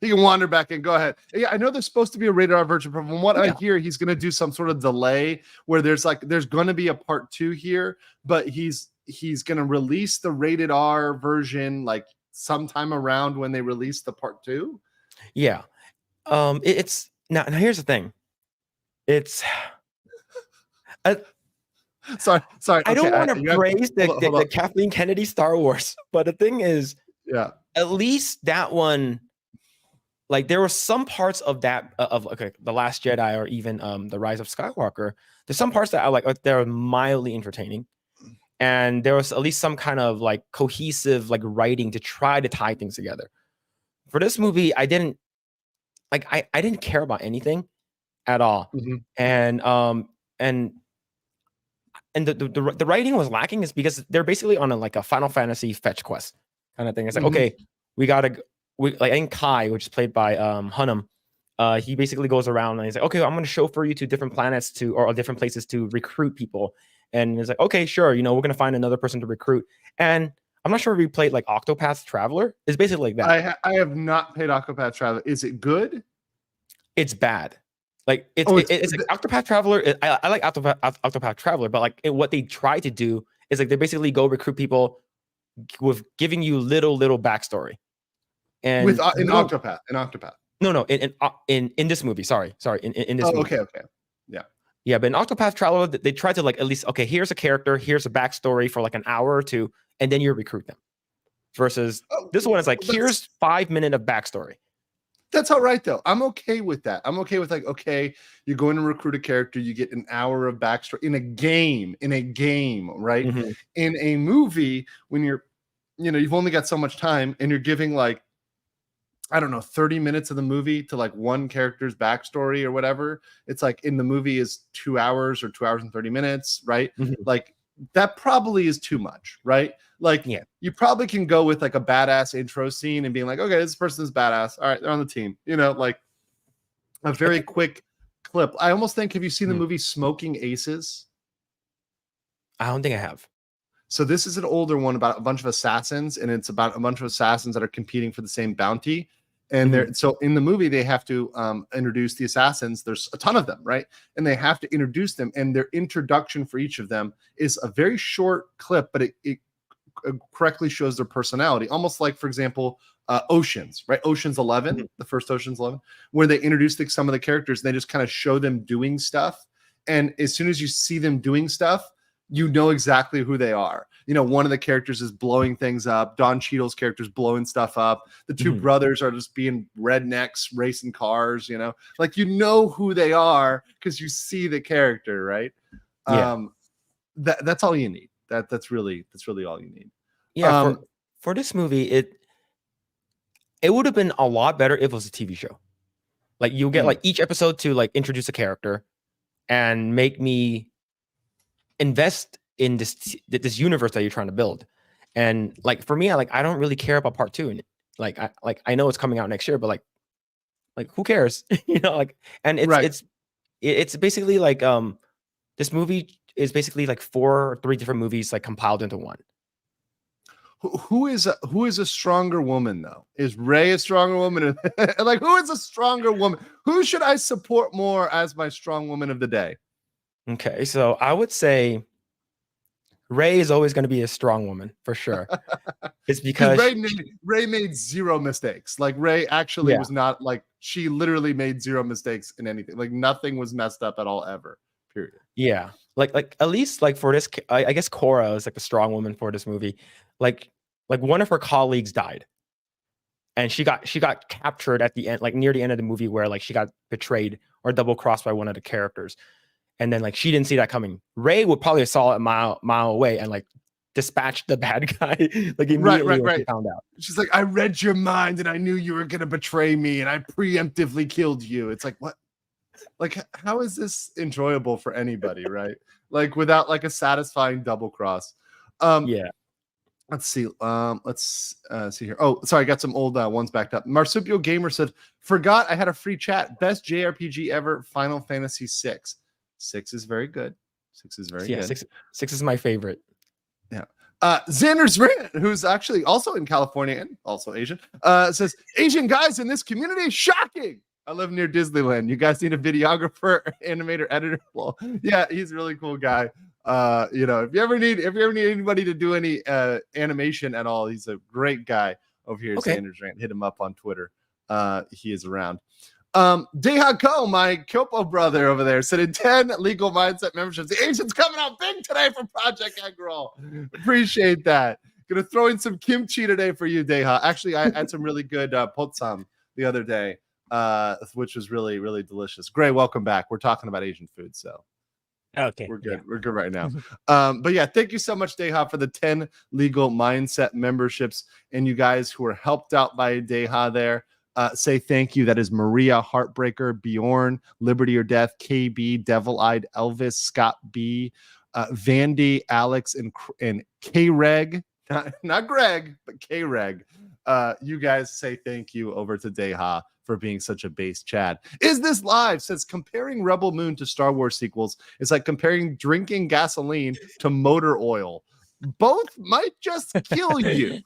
Speaker 1: He can wander back in. Go ahead. Yeah, I know there's supposed to be a rated R version, but from what I hear, he's going to do some sort of delay where there's going to be a part 2 here, but he's going to release the rated R version like sometime around when they release the part 2.
Speaker 3: Yeah. It's now here's the thing. It's
Speaker 1: sorry.
Speaker 3: I don't want to praise the Kathleen Kennedy Star Wars, but the thing is,
Speaker 1: yeah,
Speaker 3: at least that one, like there were some parts of that of The Last Jedi, or even The Rise of Skywalker. There's some parts that I like they're mildly entertaining, and there was at least some kind of like cohesive like writing to try to tie things together. For this movie, I didn't care about anything at all, and the writing was lacking, is because they're basically on a Final Fantasy fetch quest kind of thing. It's like, okay, I think Kai, which is played by Hunnam, he basically goes around and he's like, okay, I'm going to chauffeur you to different planets or different places to recruit people. And it's like, okay, sure, you know, we're going to find another person to recruit. And I'm not sure if we played like Octopath Traveler. It's basically like that.
Speaker 1: I have not played Octopath Traveler. Is it good?
Speaker 3: It's bad. Like it's like Octopath Traveler. I like Octopath Traveler, but like what they try to do is like they basically go recruit people with giving you little backstory. And
Speaker 1: in Octopath.
Speaker 3: No, in this movie. Sorry, in this movie.
Speaker 1: Okay.
Speaker 3: Yeah, but in Octopath Traveler, they try to like at least, okay, here's a character, here's a backstory for like an hour or two, and then you recruit them. Versus this one is like, here's 5 minutes of backstory.
Speaker 1: That's all right though. I'm okay with that. I'm okay with like, okay, you're going to recruit a character, you get an hour of backstory in a game, right?
Speaker 3: Mm-hmm.
Speaker 1: In a movie, when you've only got so much time, and you're giving like, I don't know, 30 minutes of the movie to like one character's backstory or whatever. It's like in the movie is 2 hours or 2 hours and 30 minutes, right?
Speaker 3: Mm-hmm.
Speaker 1: Like that probably is too much, right? Like you probably can go with like a badass intro scene and being like, okay, this person is badass. All right, they're on the team. You know, like a very quick clip. I almost think, have you seen the movie Smoking Aces?
Speaker 3: I don't think I have.
Speaker 1: So this is an older one about a bunch of assassins, and it's about a bunch of assassins that are competing for the same bounty. And so in the movie, they have to introduce the assassins. There's a ton of them, right? And they have to introduce them. And their introduction for each of them is a very short clip, but it correctly shows their personality. Almost like, for example, Oceans, right? Oceans 11, the first Oceans 11, where they introduce some of the characters, and they just kind of show them doing stuff. And as soon as you see them doing stuff, you know exactly who they are. You know, one of the characters is blowing things up. Don Cheadle's character is blowing stuff up. The two brothers are just being rednecks, racing cars, you know. Like, you know who they are because you see the character, right?
Speaker 3: Yeah.
Speaker 1: That's all you need. That's really all you need.
Speaker 3: Yeah, for this movie, it would have been a lot better if it was a TV show. Like you get like each episode to like introduce a character and make me invest in this universe that you're trying to build. And like for me, I don't really care about part 2. And I know it's coming out next year, but like who cares? Like, and it's basically like this movie is basically like 4 or 3 different movies like compiled into one.
Speaker 1: Who is a stronger woman though? Is Rey a stronger woman? Like, who is a stronger woman? Who should I support more as my strong woman of the day?
Speaker 3: Okay, so I would say Rey is always going to be a strong woman for sure. It's because
Speaker 1: Rey made 0 mistakes. Like Rey actually was not like, she literally made 0 mistakes in anything. Like nothing was messed up at all ever. Period.
Speaker 3: Yeah, like at least like for this, I guess Korra is like the strong woman for this movie. Like one of her colleagues died, and she got captured at the end, like near the end of the movie, where like she got betrayed or double crossed by one of the characters, and then like she didn't see that coming. Rey would probably have saw it a mile away and like dispatched the bad guy like immediately when she found out.
Speaker 1: She's like, I read your mind and I knew you were gonna betray me, and I preemptively killed you. It's like, what? Like, how is this enjoyable for anybody, right? Like without like a satisfying double cross. Let's see. Let's see here. Oh, sorry, I got some old ones backed up. Marsupial Gamer said, "Forgot I had a free chat. Best JRPG ever. Final Fantasy 6. 6 is very good. 6 is very good.
Speaker 3: 6 is my favorite.
Speaker 1: Yeah. Xander's Rant, who's actually also in California and also Asian, says, Asian guys in this community, shocking. I live near Disneyland. You guys need a videographer, animator, editor. Well, yeah, he's a really cool guy. If you ever need anybody to do any animation at all, he's a great guy over here at Xander's Rant. Hit him up on Twitter. He is around. Deha Ko, my Kyopo brother over there, said in 10 legal mindset memberships. The Asian's coming out big today for Project Eggroll. Appreciate that. Gonna throw in some kimchi today for you, Deha. Actually, I had some really good potsam the other day, which was really, really delicious. Gray, welcome back. We're talking about Asian food, so
Speaker 2: okay,
Speaker 1: we're good. Yeah. We're good right now. But yeah, thank you so much, Deha, for the 10 legal mindset memberships, and you guys who were helped out by Deha there. Say thank you. That is Maria, Heartbreaker, Bjorn, Liberty or Death, KB, Devil Eyed, Elvis, Scott B, Vandy, Alex, and K-Reg. Not Greg, but K-Reg. You guys say thank you over to Deha for being such a base Chad. Is this live? Says comparing Rebel Moon to Star Wars sequels is like comparing drinking gasoline to motor oil. Both might just kill you.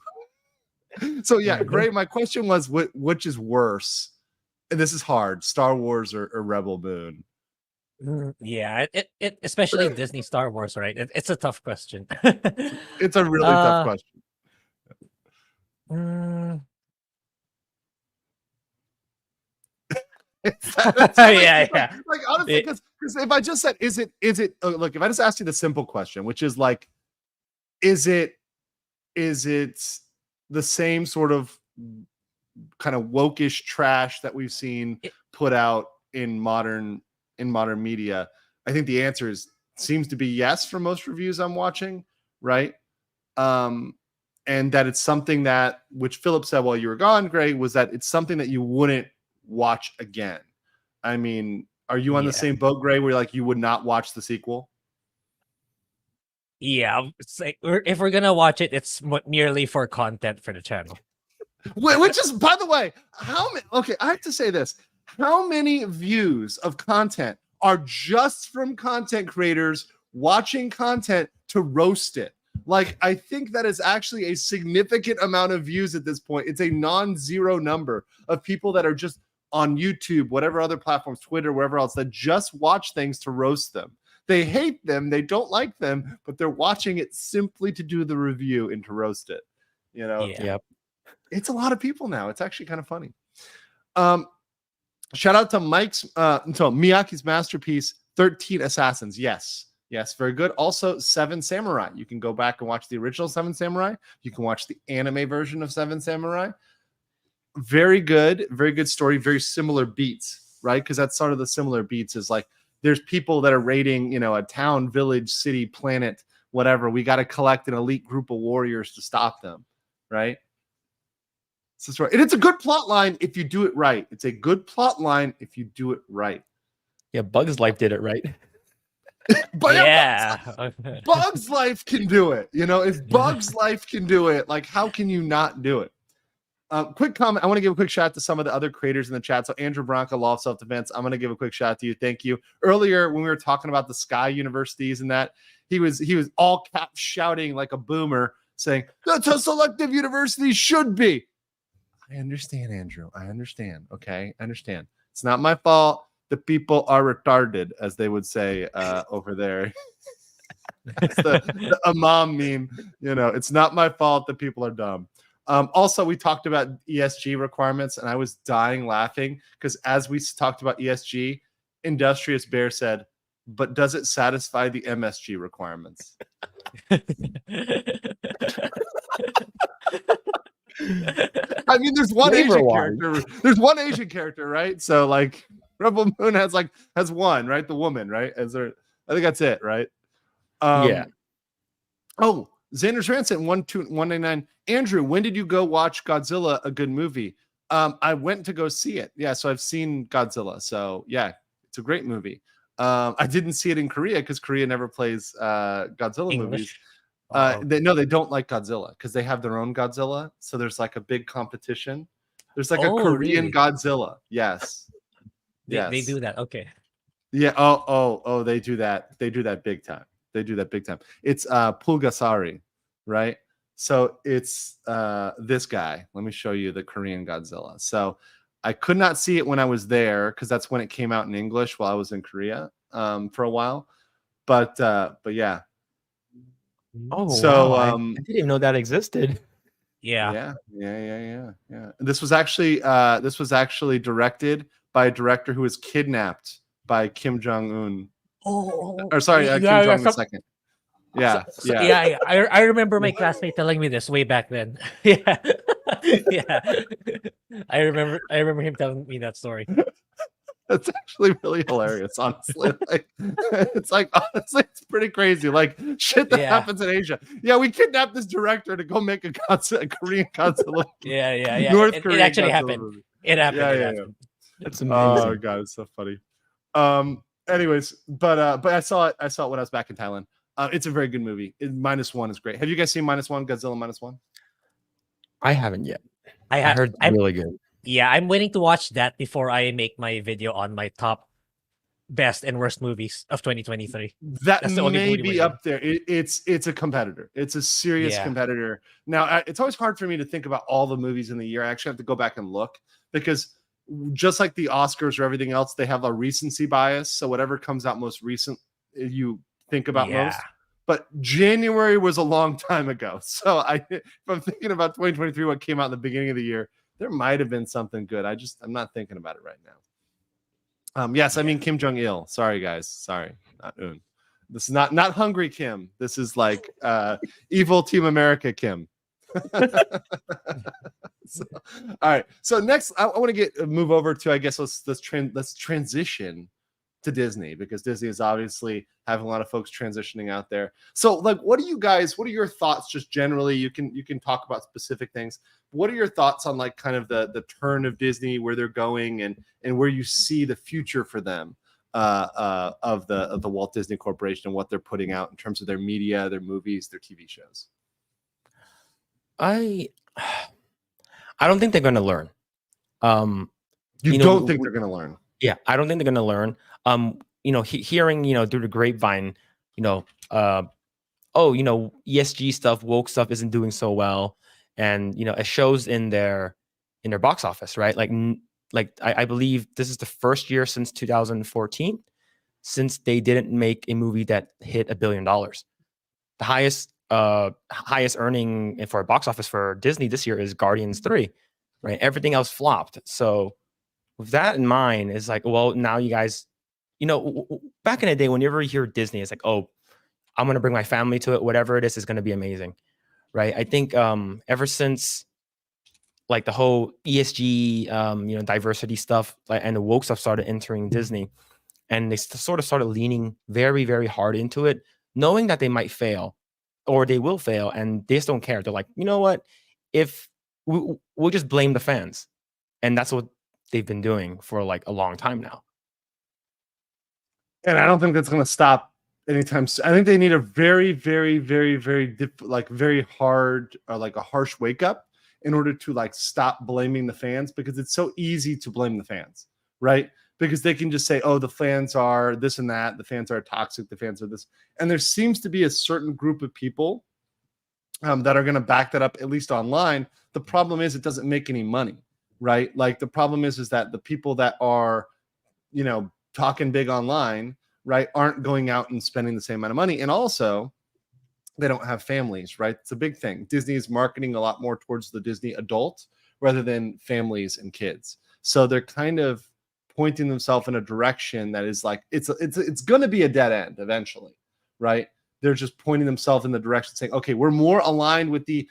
Speaker 1: So yeah, Gray, my question was, which is worse? And this is hard, Star Wars or Rebel Moon?
Speaker 2: Yeah, it especially Disney Star Wars, right? It's a tough question.
Speaker 1: It's a really tough question.
Speaker 2: Yeah.
Speaker 1: Like honestly, because if I just said, is it? Look, if I just asked you the simple question, which is like, is it the same sort of kind of wokish trash that we've seen put out in modern media? I think the answer seems to be yes for most reviews I'm watching, right? And that it's something that, which Philip said while you were gone, Gray, was that it's something that you wouldn't watch again. I mean, are you on the same boat, Gray, where like you would not watch the sequel?
Speaker 2: Yeah, it's like if we're gonna watch it, it's merely for content for the channel.
Speaker 1: Which is, by the way, I have to say this. How many views of content are just from content creators watching content to roast it? Like, I think that is actually a significant amount of views at this point. It's a non-zero number of people that are just on YouTube, whatever other platforms, Twitter, wherever else, that just watch things to roast them. They hate them, they don't like them, but they're watching it simply to do the review and to roast it. You know?
Speaker 2: Yeah. Yep.
Speaker 1: It's a lot of people now. It's actually kind of funny. Shout out to Miyake's masterpiece, 13 Assassins. Yes, very good. Also, 7 Samurai. You can go back and watch the original 7 Samurai. You can watch the anime version of 7 Samurai. Very good story, very similar beats, right? Because that's sort of the similar beats is like, there's people that are raiding, a town, village, city, planet, whatever. We got to collect an elite group of warriors to stop them, right? It's the story. And it's a good plot line if you do it right. It's a good plot line if you do it right.
Speaker 3: Yeah, Bugs Life did it right.
Speaker 1: But
Speaker 2: Yeah.
Speaker 1: Bugs Life can do it. You know, if Bugs Life can do it, like, how can you not do it? Quick comment. I want to give a quick shout out to some of the other creators in the chat. So Andrew Bronca, Law of Self-Defense. I'm going to give a quick shout out to you. Thank you. Earlier, when we were talking about the Sky universities and that, he was all caps shouting like a boomer, saying, that's how selective universities should be. I understand, Andrew. I understand. Okay. I understand. It's not my fault. The people are retarded, as they would say over there. That's the Imam meme. You know, it's not my fault. The people are dumb. Also, we talked about ESG requirements, and I was dying laughing because as we talked about ESG, Industrious Bear said, but does it satisfy the MSG requirements? I mean, there's one Asian character. There's one Asian character, right? So like Rebel Moon has one, right? The woman, right? I think that's it, right?
Speaker 3: Yeah.
Speaker 1: Oh, Xander Transit 199. Andrew, when did you go watch Godzilla, a good movie? I went to go see it. Yeah, so I've seen Godzilla. So yeah, it's a great movie. I didn't see it in Korea because Korea never plays Godzilla
Speaker 2: English.
Speaker 1: movies. They don't like Godzilla because they have their own Godzilla. So there's like a big competition. There's like a Korean
Speaker 2: really?
Speaker 1: Godzilla. Yes.
Speaker 2: They do that. Okay.
Speaker 1: Yeah. Oh, they do that. They do that big time. It's Pulgasari, right? So it's this guy. Let me show you the Korean Godzilla. So I could not see it when I was there because that's when it came out in English while I was in Korea for a while. But yeah.
Speaker 3: Oh,
Speaker 1: so
Speaker 3: wow. I didn't even know that existed.
Speaker 2: Yeah.
Speaker 1: This was actually directed by a director who was kidnapped by Kim Jong-un. Or sorry, Kim Jong-un II. Yeah.
Speaker 2: I remember my classmate telling me this way back then. Yeah. I remember him telling me that story.
Speaker 1: That's actually really hilarious, honestly. It's honestly, it's pretty crazy. Like shit that happens in Asia. Yeah, we kidnapped this director to go make a Korean Godzilla.
Speaker 2: Yeah.
Speaker 1: North Korean
Speaker 2: it actually
Speaker 1: Godzilla
Speaker 2: happened.
Speaker 1: movie.
Speaker 2: It happened.
Speaker 1: Yeah.
Speaker 3: That's amazing.
Speaker 1: Oh god, it's so funny. Anyways, but I saw it when I was back in Thailand. It's a very good movie. -1 is great. Have you guys seen -1, Godzilla -1?
Speaker 3: I haven't yet.
Speaker 2: I
Speaker 3: heard it's really good.
Speaker 2: Yeah, I'm waiting to watch that before I make my video on my top best and worst movies of 2023.
Speaker 1: That may be up there. It's a competitor. It's a serious competitor. Now, it's always hard for me to think about all the movies in the year. I actually have to go back and look because just like the Oscars or everything else, they have a recency bias. So whatever comes out most recent, you think about most. But January was a long time ago. So if I'm thinking about 2023, what came out in the beginning of the year, there might have been something good. I'm not thinking about it right now. Yes, I mean Kim Jong-il. Sorry, guys. Sorry, not Un. This is not Hungry Kim. This is like evil Team America Kim. All right. So next, I want to move over to, I guess let's transition to Disney, because Disney is obviously having a lot of folks transitioning out there. So like, what are your thoughts just generally? You can talk about specific things. What are your thoughts on like kind of the turn of Disney, where they're going and where you see the future for them of the Walt Disney Corporation and what they're putting out in terms of their media, their movies, their TV shows?
Speaker 3: I don't think they're going to learn.
Speaker 1: You don't think they're going to learn?
Speaker 3: Yeah, I don't think they're going to learn. Hearing, through the grapevine, ESG stuff, woke stuff isn't doing so well, and it shows in their box office, right? I believe this is the first year since 2014 since they didn't make a movie that hit $1 billion. The highest earning for a box office for Disney this year is Guardians 3, right? Everything else flopped. So with that in mind, it's like, well, now you guys, back in the day, whenever you hear Disney, it's like, oh, I'm going to bring my family to it. Whatever it is going to be amazing, right? I think ever since like the whole ESG, diversity stuff and the woke stuff started entering Disney, and they sort of started leaning very, very hard into it, knowing that they might fail or they will fail, and they just don't care. They're like, you know what? If we'll just blame the fans, and that's what they've been doing for like a long time now.
Speaker 1: And I don't think that's going to stop anytime soon. I think they need a very, very, very, very very hard or like a harsh wake up in order to like stop blaming the fans, because it's so easy to blame the fans, right? Because they can just say, oh, the fans are this and that, the fans are toxic, the fans are this. And there seems to be a certain group of people that are going to back that up, at least online. The problem is it doesn't make any money, right? Like the problem is that the people that are, talking big online, right, aren't going out and spending the same amount of money. And also, they don't have families, right? It's a big thing. Disney is marketing a lot more towards the Disney adult rather than families and kids. So they're kind of pointing themselves in a direction that is like, it's going to be a dead end eventually, right? They're just pointing themselves in the direction saying, okay, we're more aligned with the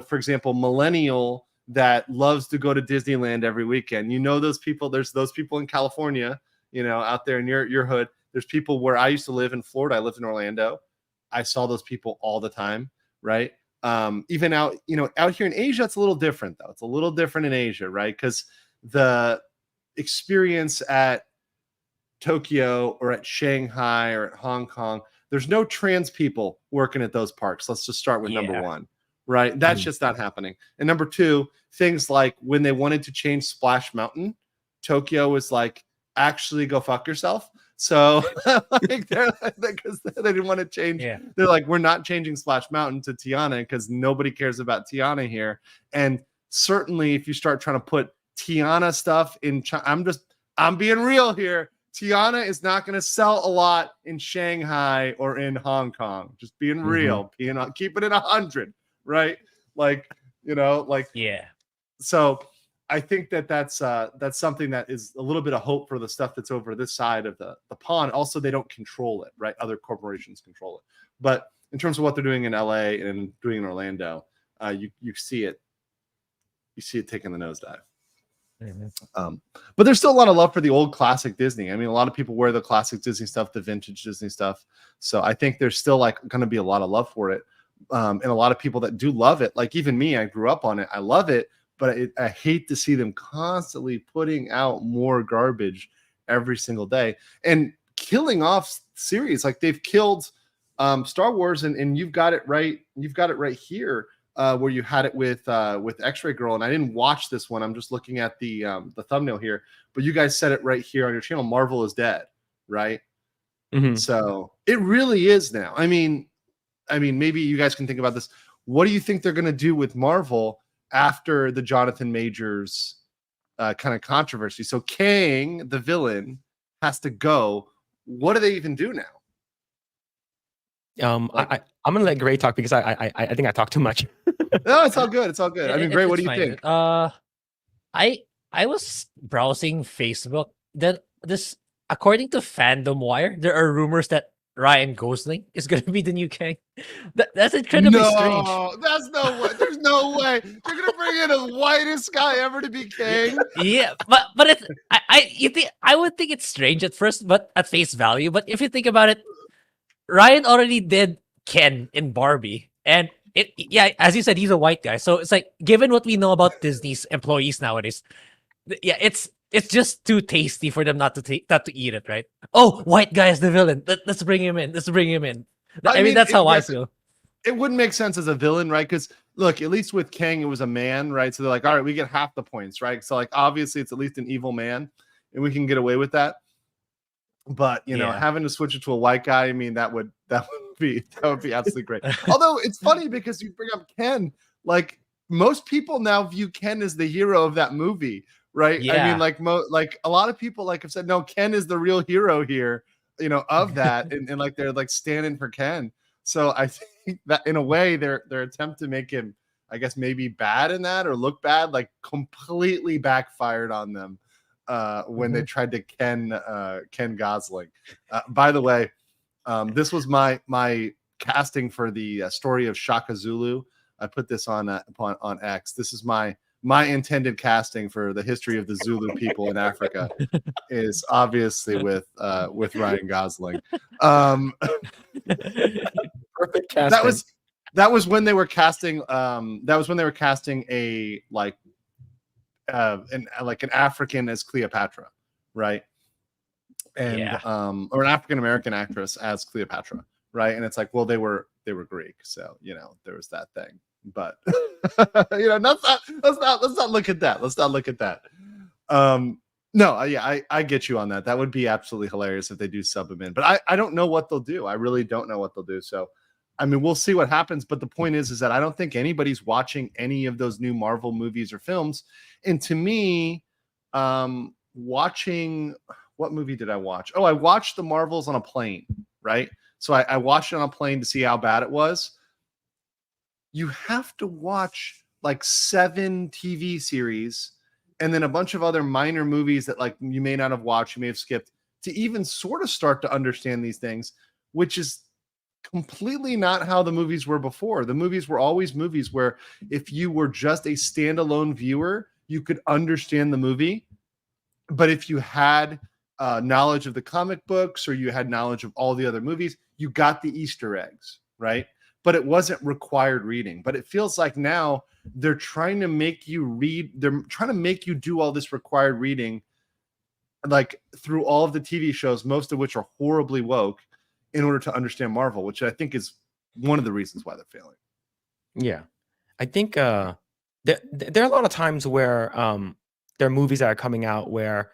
Speaker 1: for example, millennial that loves to go to Disneyland every weekend. Those people, there's those people in California, out there in your hood. There's people where I used to live in Florida. I lived in Orlando. I saw those people all the time, right? Even out here in Asia, it's a little different though. It's a little different in Asia, right? Because the experience at Tokyo or at Shanghai or at Hong Kong, there's no trans people working at those parks. Let's just start with number one, right? That's just not happening. And number two, things like when they wanted to change Splash Mountain, Tokyo was like, actually go fuck yourself. So like because they didn't want to change. Yeah. They're like, we're not changing Splash Mountain to Tiana because nobody cares about Tiana here. And certainly if you start trying to put Tiana stuff in China, I'm being real here. Tiana is not going to sell a lot in Shanghai or in Hong Kong. Just being real, keep it at 100, right? Yeah. So I think that's something that is a little bit of hope for the stuff that's over this side of the pond. Also, they don't control it, right? Other corporations control it. But in terms of what they're doing in LA and doing in Orlando, you see it taking the nosedive. But there's still a lot of love for the old classic Disney. I mean, a lot of people wear the classic Disney stuff, the vintage Disney stuff. So I think there's still like going to be a lot of love for it. And a lot of people that do love it, like even me, I grew up on it. I love it, but I hate to see them constantly putting out more garbage every single day and killing off series. Like they've killed Star Wars, and you've got it right. You've got it right here. Where you had it with X-Ray Girl, and I didn't watch this one. I'm just looking at the thumbnail here, but you guys said it right here on your channel. Marvel is dead, right? So it really is now. I mean, maybe you guys can think about this. What do you think they're going to do with Marvel after the Jonathan Majors kind of controversy? So Kang, the villain, has to go. What do they even do now?
Speaker 3: I'm gonna let Gray talk because I think I talk too much.
Speaker 1: No, it's all good. It's all good. I mean, Gray, what do you think?
Speaker 2: I was browsing Facebook. Then according to Fandom Wire, there are rumors that Ryan Gosling is going to be the new Kang. That's incredibly strange.
Speaker 1: No, that's no way. There's no way you're going to bring in the whitest guy ever to be Kang.
Speaker 2: Yeah, but it's I would think it's strange at first, but at face value. But if you think about it, Ryan already did Ken in Barbie, and as you said, he's a white guy. So it's like, given what we know about Disney's employees nowadays, it's just too tasty for them not to eat it, right? Oh, white guy is the villain. Let's bring him in. I mean, that's how I feel.
Speaker 1: It wouldn't make sense as a villain, right? Because look, at least with Kang, it was a man, right? So they're like, all right, we get half the points, right? So like, obviously, it's at least an evil man, and we can get away with that. But having to switch it to a white guy, I mean, that would be absolutely great. Although it's funny because you bring up Ken, like most people now view Ken as the hero of that movie, right? Yeah. I mean, like a lot of people like have said, no, Ken is the real hero here, of that, and like they're like standing for Ken. So I think that in a way their attempt to make him, I guess, maybe bad in that or look bad, like completely backfired on them. When they tried to Ken Gosling. By the way, this was my casting for the story of Shaka Zulu. I put this on X. This is my intended casting for the history of the Zulu people in Africa. Is obviously with Ryan Gosling.
Speaker 3: Perfect casting.
Speaker 1: That was when they were casting. That was when they were casting a an African as Cleopatra, right? And
Speaker 2: Yeah.
Speaker 1: or an African American actress as Cleopatra, right? And it's like, well, they were Greek, so there was that thing. But let's not look at that. Let's not look at that. No, yeah, I get you on that. That would be absolutely hilarious if they do sub them in. But I don't know what they'll do. I really don't know what they'll do. So, I mean, we'll see what happens. But the point is that I don't think anybody's watching any of those new Marvel movies or films. And to me, watching, what movie did I watch? Oh, I watched the Marvels on a plane, right? So I watched it on a plane to see how bad it was. You have to watch like 7 TV series and then a bunch of other minor movies that like you may not have watched, you may have skipped, to even sort of start to understand these things, which is completely not how the movies were before. The movies were always movies where if you were just a standalone viewer, you could understand the movie. But if you had knowledge of the comic books or you had knowledge of all the other movies, you got the Easter eggs, right? But it wasn't required reading. But it feels like now they're trying to make you read. They're trying to make you do all this required reading, like through all of the TV shows, most of which are horribly woke, in order to understand Marvel, which I think is one of the reasons why they're failing.
Speaker 3: Yeah, I think there are a lot of times where there are movies that are coming out where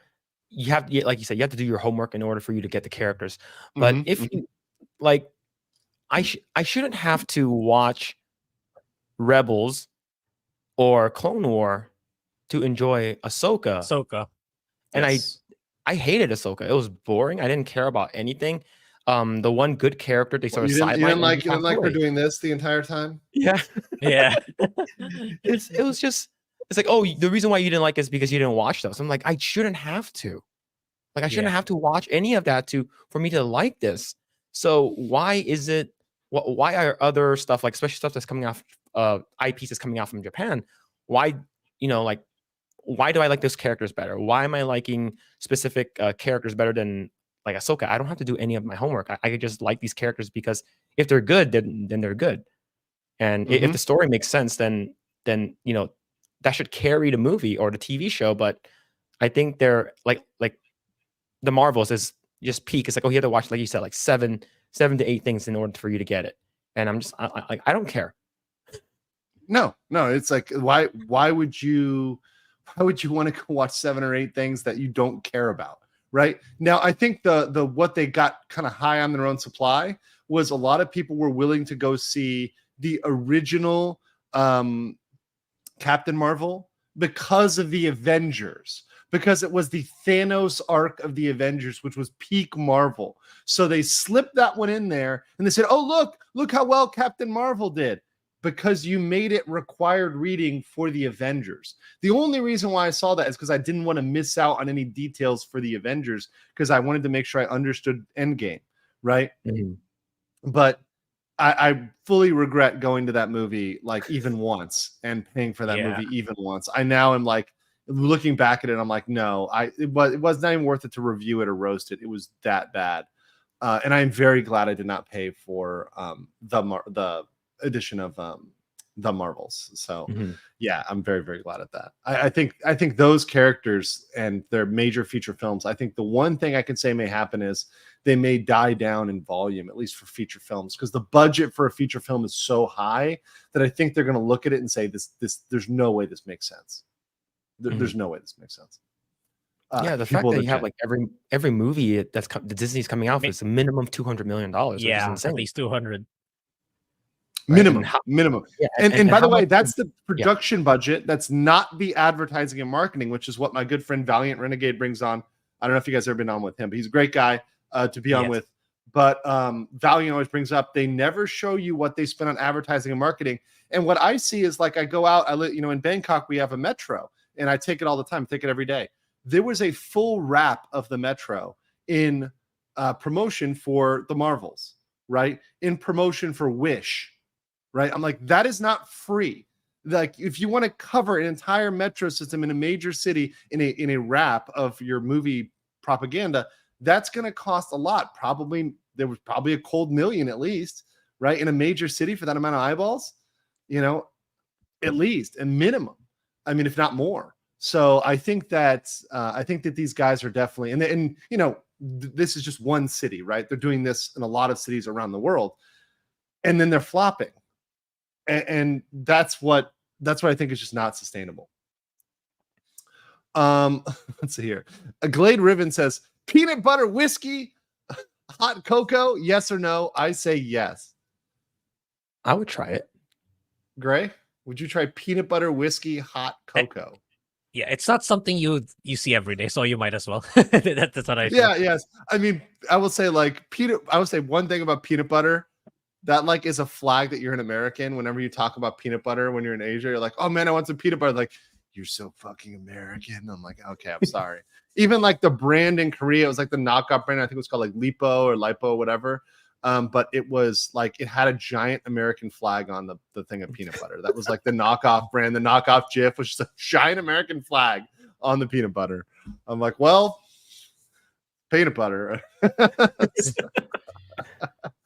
Speaker 3: you have, like you said, you have to do your homework in order for you to get the characters. But if you like, I shouldn't have to watch Rebels or Clone War to enjoy Ahsoka. And
Speaker 1: yes.
Speaker 3: I hated Ahsoka. It was boring. I didn't care about anything. The one good character they sort of sidelined.
Speaker 1: You didn't like her doing this the entire time?
Speaker 3: Yeah.
Speaker 2: Yeah.
Speaker 3: It was just, it's like, oh, the reason why you didn't like it is because you didn't watch those. I'm like, I shouldn't have to. Like, I shouldn't have to watch any of that for me to like this. So why is it? Why are other stuff, like especially stuff that's coming off IPs that's coming out from Japan? Why, why do I like those characters better? Why am I liking specific characters better than like Ahsoka? I don't have to do any of my homework. I could just like these characters because if they're good, then they're good. And if the story makes sense, then that should carry the movie or the TV show. But I think they're like the Marvels is just peak. It's like, oh, you have to watch, like you said, like 7 to 8 things in order for you to get it. And I'm just I don't care. No,
Speaker 1: it's like, why would you want to go watch 7 or 8 things that you don't care about? Right now, I think the what they got kind of high on their own supply was a lot of people were willing to go see the original Captain Marvel because of the Avengers, because it was the Thanos arc of the Avengers, which was peak Marvel. So they slipped that one in there and they said, oh, look how well Captain Marvel did, because you made it required reading for the Avengers. The only reason why I saw that is because I didn't want to miss out on any details for the Avengers, because I wanted to make sure I understood Endgame, right? But I fully regret going to that movie like even once and paying for that movie even once. I now am like, looking back at it, I'm like, no, it was not even worth it to review it or roast it. It was that bad. And I'm very glad I did not pay for the edition of the Marvels. So yeah, I'm very, very glad at that. I think those characters and their major feature films, I think the one thing I can say may happen is they may die down in volume, at least for feature films, because the budget for a feature film is so high that I think they're going to look at it and say, this there's no way this makes sense. There's no way this makes sense.
Speaker 3: Yeah, the fact that you have like every movie that's the Disney's coming out with is a minimum $200 million.
Speaker 2: Yeah, at least 200.
Speaker 1: Minimum.
Speaker 3: Yeah,
Speaker 1: and by the way, that's the production budget. That's not the advertising and marketing, which is what my good friend Valiant Renegade brings on. I don't know if you guys have ever been on with him, but he's a great guy to be on with. But Valiant always brings up, they never show you what they spend on advertising and marketing. And what I see is, like, I go out, in Bangkok, we have a metro, and I take it all the time, take it every day. There was a full wrap of the metro in promotion for the Marvels, right? In promotion for Wish, right? I'm like, that is not free. Like, if you want to cover an entire metro system in a major city in a wrap of your movie propaganda, that's going to cost a lot. There was probably a cold million at least, right? In a major city for that amount of eyeballs, at least a minimum. I mean, if not more. So I think that these guys are definitely, and this is just one city, right? They're doing this in a lot of cities around the world, and then they're flopping, and that's what I think is just not sustainable. Let's see here. A Glade Ribbon says peanut butter whiskey, hot cocoa, yes or no? I say yes.
Speaker 3: I would try it.
Speaker 1: Gray, would you try peanut butter whiskey, hot cocoa?
Speaker 2: Yeah, it's not something you see every day, so you might as well. That's what I feel.
Speaker 1: Yeah, yes. I mean, I will say one thing about peanut butter that like is a flag that you're an American. Whenever you talk about peanut butter when you're in Asia, you're like, oh man, I want some peanut butter. Like, you're so fucking American. I'm like, okay, I'm sorry. Even like the brand in Korea, it was like the knockoff brand. I think it was called like Lipo or Lipo, whatever. But it was like it had a giant American flag on the thing of peanut butter. That was like the knockoff brand, the knockoff Jif, which is a giant American flag on the peanut butter. I'm like, well, peanut butter.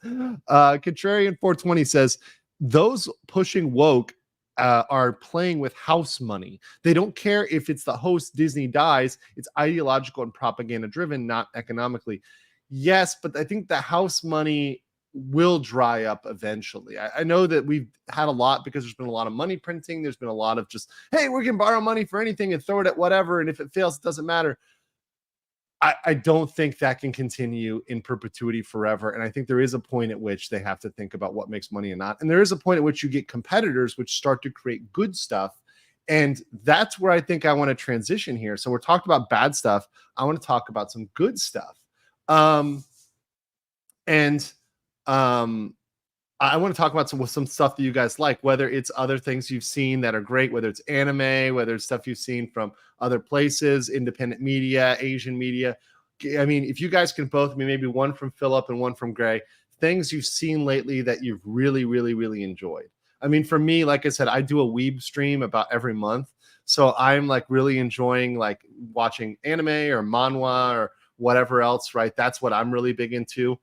Speaker 1: Contrarian 420 says those pushing woke are playing with house money. They don't care if it's the host Disney dies. It's ideological and propaganda driven, not economically. Yes, but I think the house money will dry up eventually. I know that we've had a lot because there's been a lot of money printing. There's been a lot of just, hey, we can borrow money for anything and throw it at whatever. And if it fails, it doesn't matter. I don't think that can continue in perpetuity forever. And I think there is a point at which they have to think about what makes money and not. And there is a point at which you get competitors which start to create good stuff. And that's where I think I want to transition here. So we're talking about bad stuff. I want to talk about some good stuff. I want to talk about some stuff that you guys like, whether it's other things you've seen that are great, whether it's anime, whether it's stuff you've seen from other places, independent media, Asian media. I mean, if you guys can both, maybe one from Philip and one from Gray, things you've seen lately that you've really, really, really enjoyed. I mean, for me, like I said, I do a weeb stream about every month. So I'm like really enjoying like watching anime or manhwa or whatever else, right? That's what I'm really big into.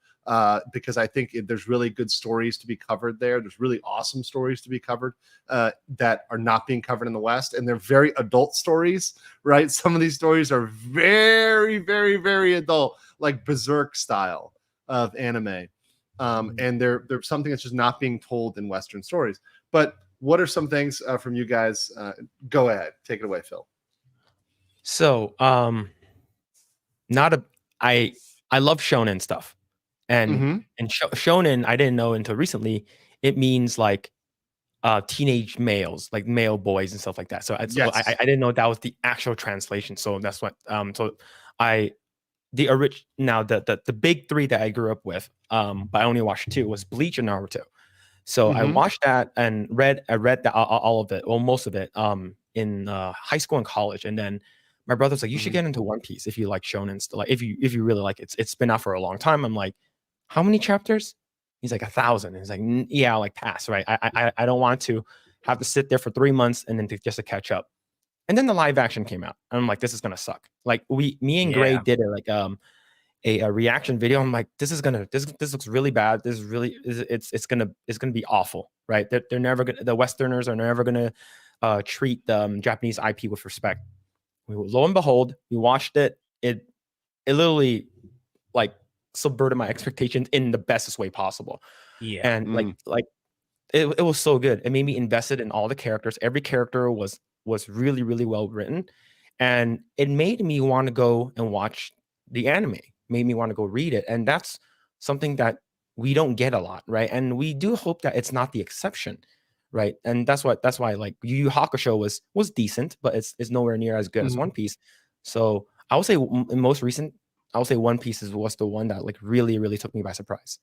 Speaker 1: Because I think there's really good stories to be covered there. There's really awesome stories to be covered that are not being covered in the West. And they're very adult stories, right? Some of these stories are very, very, very adult, like Berserk style of anime. And they're something that's just not being told in Western stories. But what are some things from you guys? Go ahead. Take it away, Phil.
Speaker 3: So, I love shonen stuff. And shonen, I didn't know until recently, it means like teenage males, like male boys and stuff like that. So,
Speaker 1: Yes.
Speaker 3: I didn't know that was the actual translation. So that's what the big three that I grew up with, but I only watched two, was Bleach and Naruto. So I watched that and read that all of it, or most of it, in high school and college. And then my brother's like, you should get into One Piece if you like shonen stuff. Like if you really like it. It's been out for a long time. I'm like, how many chapters? He's like 1,000. He's like, yeah, I'll like pass, right? I don't want to have to sit there for 3 months and then just to catch up. And then the live action came out. And I'm like, this is gonna suck. Like me and Gray did a reaction video. I'm like, this looks really bad. It's gonna be awful, right? They're never gonna, the Westerners are never gonna treat the Japanese IP with respect. Lo and behold, we watched it. It literally like subverted my expectations in the bestest way possible.
Speaker 2: Yeah.
Speaker 3: And like it was so good. It made me invested in all the characters. Every character was really, really well written. And it made me want to go and watch the anime, made me want to go read it. And that's something that we don't get a lot, right? And we do hope that it's not the exception, right? And that's why like Yu Yu Hakusho was decent, but it's nowhere near as good as One Piece. So I would say in most recent, I would say One Piece was the one that like really, really took me by surprise.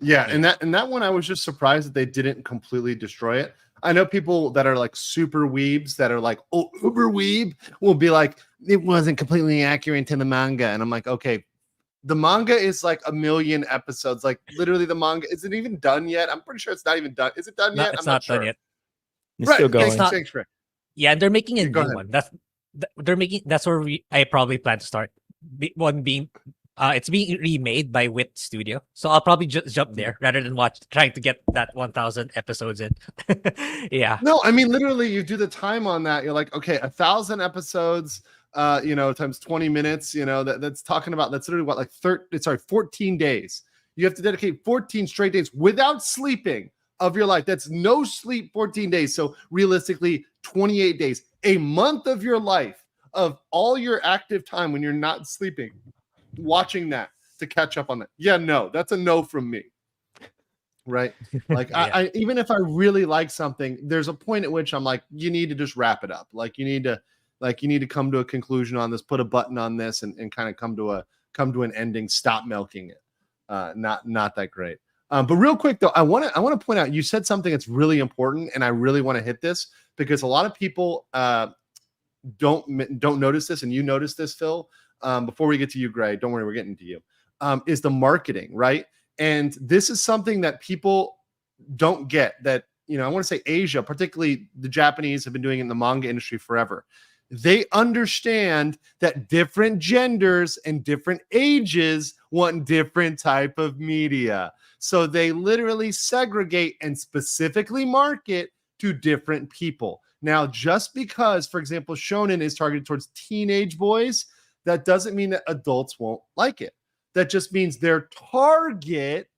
Speaker 1: Yeah, and that one I was just surprised that they didn't completely destroy it. I know people that are like super weebs that are like, oh, uber weeb will be like, it wasn't completely accurate to the manga. And I'm like, okay, the manga is like 1 million episodes. Like literally the manga, is it even done yet? I'm pretty sure it's not even done. Is it done yet?
Speaker 2: It's not done yet.
Speaker 3: It's still going.
Speaker 2: It's not, yeah, they're making a new
Speaker 1: ahead.
Speaker 2: one. That's where I probably plan to start. One being It's being remade by Wit Studio, so I'll probably just jump there rather than trying to get that 1,000 episodes in. Yeah.
Speaker 1: No, I mean literally, you do the time on that. You're like, okay, 1,000 episodes, times 20 minutes. That's talking about that's literally what 14 days. You have to dedicate 14 straight days without sleeping of your life. That's no sleep, 14 days. So realistically, 28 days, a month of your life of all your active time when you're not sleeping, watching that to catch up on that. Yeah, no, that's a no from me. Right? Like
Speaker 2: Yeah.
Speaker 1: I even if I really like something, there's a point at which I'm like, you need to just wrap it up. Like you need to come to a conclusion on this, put a button on this, and kind of come to an ending. Stop milking it. Not that great. But real quick though, I want to point out, you said something that's really important, and I really want to hit this because a lot of people don't notice this, and you notice this, Phil. Before we get to you, Gray, don't worry, we're getting to you. Is the marketing, right? And this is something that people don't get. That I want to say Asia, particularly the Japanese, have been doing it in the manga industry forever. They understand that different genders and different ages want different type of media. So they literally segregate and specifically market to different people. Now, just because, for example, shonen is targeted towards teenage boys, that doesn't mean that adults won't like it. That just means their target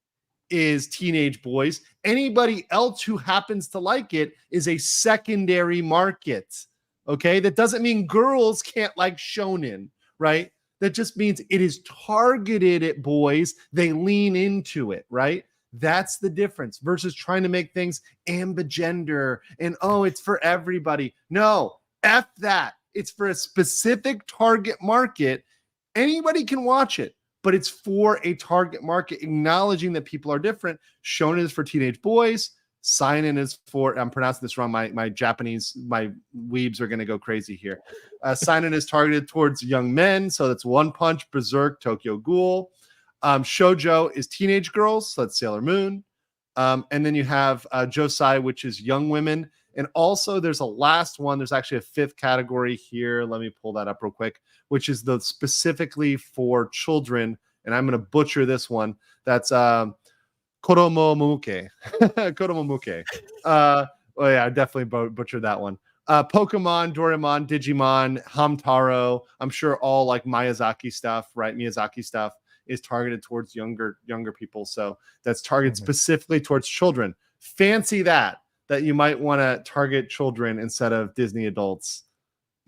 Speaker 1: is teenage boys. Anybody else who happens to like it is a secondary market. Okay, that doesn't mean girls can't like shonen, right? That just means it is targeted at boys. They lean into it, right? That's the difference versus trying to make things ambigender and it's for everybody. No, F that. It's for a specific target market. Anybody can watch it, but it's for a target market, acknowledging that people are different. Shonen is for teenage boys. Seinen is for, I'm pronouncing this wrong, my weebs are going to go crazy here. Seinen is targeted towards young men, so that's One Punch, Berserk, Tokyo Ghoul. Shoujo is teenage girls, so that's Sailor Moon. And then you have Josei, which is young women. And also there's a last one. There's actually a fifth category here. Let me pull that up real quick, which is the specifically for children. And I'm going to butcher this one. That's Koromo Muke. Koromo Muke. Yeah, I definitely butchered that one. Pokemon, Doraemon, Digimon, Hamtaro. I'm sure all like Miyazaki stuff, right? Miyazaki stuff is targeted towards younger people. So that's targeted specifically towards children. Fancy that you might want to target children instead of Disney adults.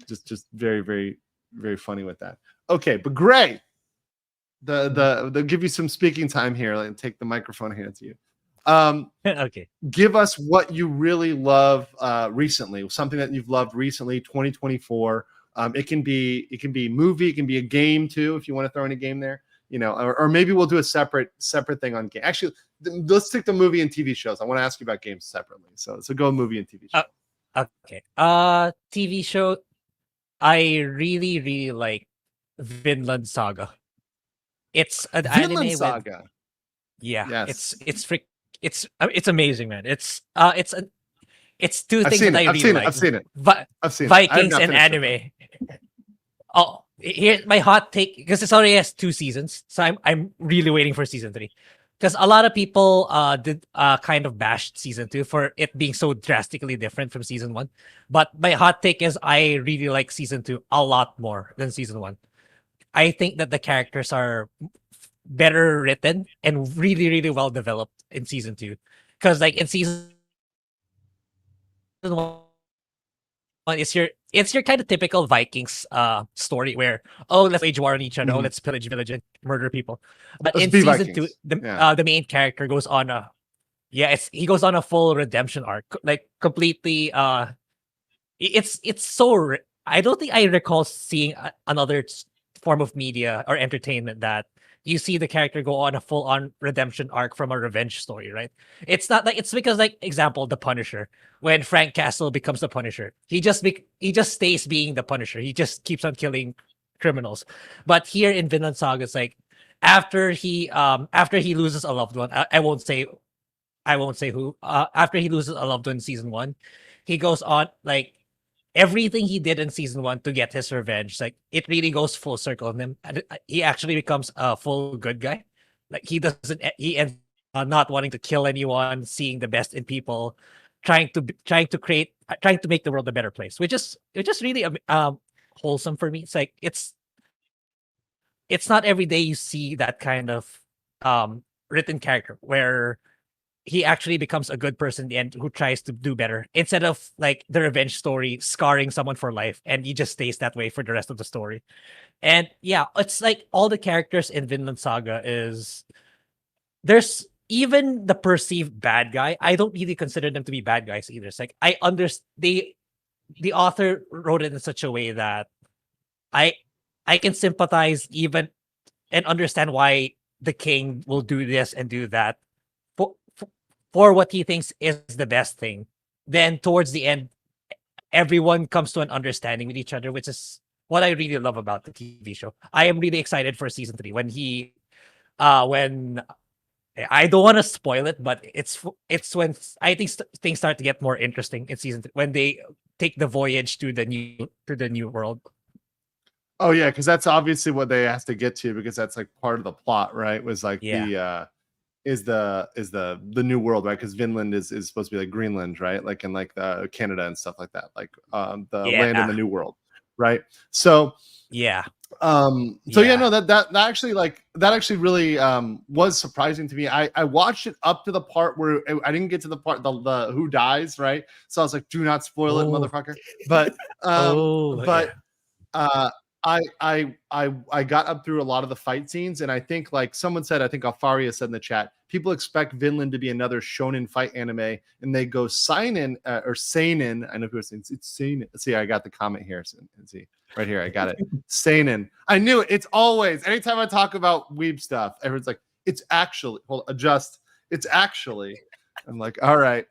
Speaker 1: Just very, very, very funny with that. Okay, but Gray, they'll give you some speaking time here. Like, take the microphone here to you.
Speaker 2: Okay.
Speaker 1: Give us what you really love recently, something that you've loved recently, 2024. It can be movie, it can be a game too, if you want to throw in a game there, or maybe we'll do a separate thing on game. Actually, let's stick to movie and TV shows. I want to ask you about games separately. So go movie and TV show.
Speaker 2: Okay. TV show. I really, really like Vinland Saga. It's an
Speaker 1: Vinland
Speaker 2: anime
Speaker 1: Saga.
Speaker 2: Yes.
Speaker 1: It's
Speaker 2: It's amazing, man. It's two
Speaker 1: I've
Speaker 2: things
Speaker 1: seen
Speaker 2: that
Speaker 1: it.
Speaker 2: I
Speaker 1: I've
Speaker 2: really
Speaker 1: seen it.
Speaker 2: like.
Speaker 1: I've seen it.
Speaker 2: Vikings and anime. Oh, here's my hot take, because it already has 2 seasons, so I'm really waiting for season 3. Because a lot of people did kind of bashed season 2 for it being so drastically different from season 1. But my hot take is I really like season 2 a lot more than season 1. I think that the characters are better written and really, really well developed in season 2. Because like in season 1, it's your kind of typical Vikings story where let's wage war on each other, let's pillage village and murder people. But
Speaker 1: Let's
Speaker 2: in
Speaker 1: be
Speaker 2: season
Speaker 1: Vikings.
Speaker 2: 2, the main character goes on he goes on a full redemption arc, like completely. It's so I don't think I recall seeing another form of media or entertainment that you see the character go on a full-on redemption arc from a revenge story, right? It's not like, it's because, like, example, the Punisher. When Frank Castle becomes the Punisher, he just stays being the Punisher. He just keeps on killing criminals. But here in Vinland Saga, it's like after he loses a loved one, I won't say who. After he loses a loved one in season 1, he goes on, like, everything he did in season 1 to get his revenge, like it really goes full circle on him. And he actually becomes a full good guy. Like he ends not wanting to kill anyone, seeing the best in people, trying to make the world a better place, which is really wholesome for me. It's like it's not every day you see that kind of written character where he actually becomes a good person in the end who tries to do better instead of like the revenge story scarring someone for life and he just stays that way for the rest of the story. And yeah, it's like all the characters in Vinland Saga is there's even the perceived bad guy. I don't really consider them to be bad guys either. It's like I understand the author wrote it in such a way that I I can sympathize even and understand why the king will do this and do that for what he thinks is the best thing. Then towards the end, everyone comes to an understanding with each other, which is what I really love about the TV show. I am really excited for season 3 when I don't want to spoil it, but it's when I think things start to get more interesting in season 3 when they take the voyage to the new world.
Speaker 1: Oh yeah, because that's obviously what they have to get to because that's like part of the plot, right? Was like the new world, right? Because Vinland is supposed to be like Greenland, right? Like in like Canada and stuff like that, like the land in the new world, right? So
Speaker 2: yeah.
Speaker 1: No, that actually really was surprising to me. I watched it up to the part where I didn't get to the part the who dies, right? So I was like, do not spoil it, motherfucker. But I got up through a lot of the fight scenes, and I think like someone said, I think Alfaria said in the chat, people expect Vinland to be another shonen fight anime, and they go seinen or seinen. I know people are saying it's seinen. See, I got the comment here. See right here, I got it. Seinen. I knew it. It's always anytime I talk about weeb stuff, everyone's like, it's actually. Hold on, adjust. It's actually. I'm like, all right,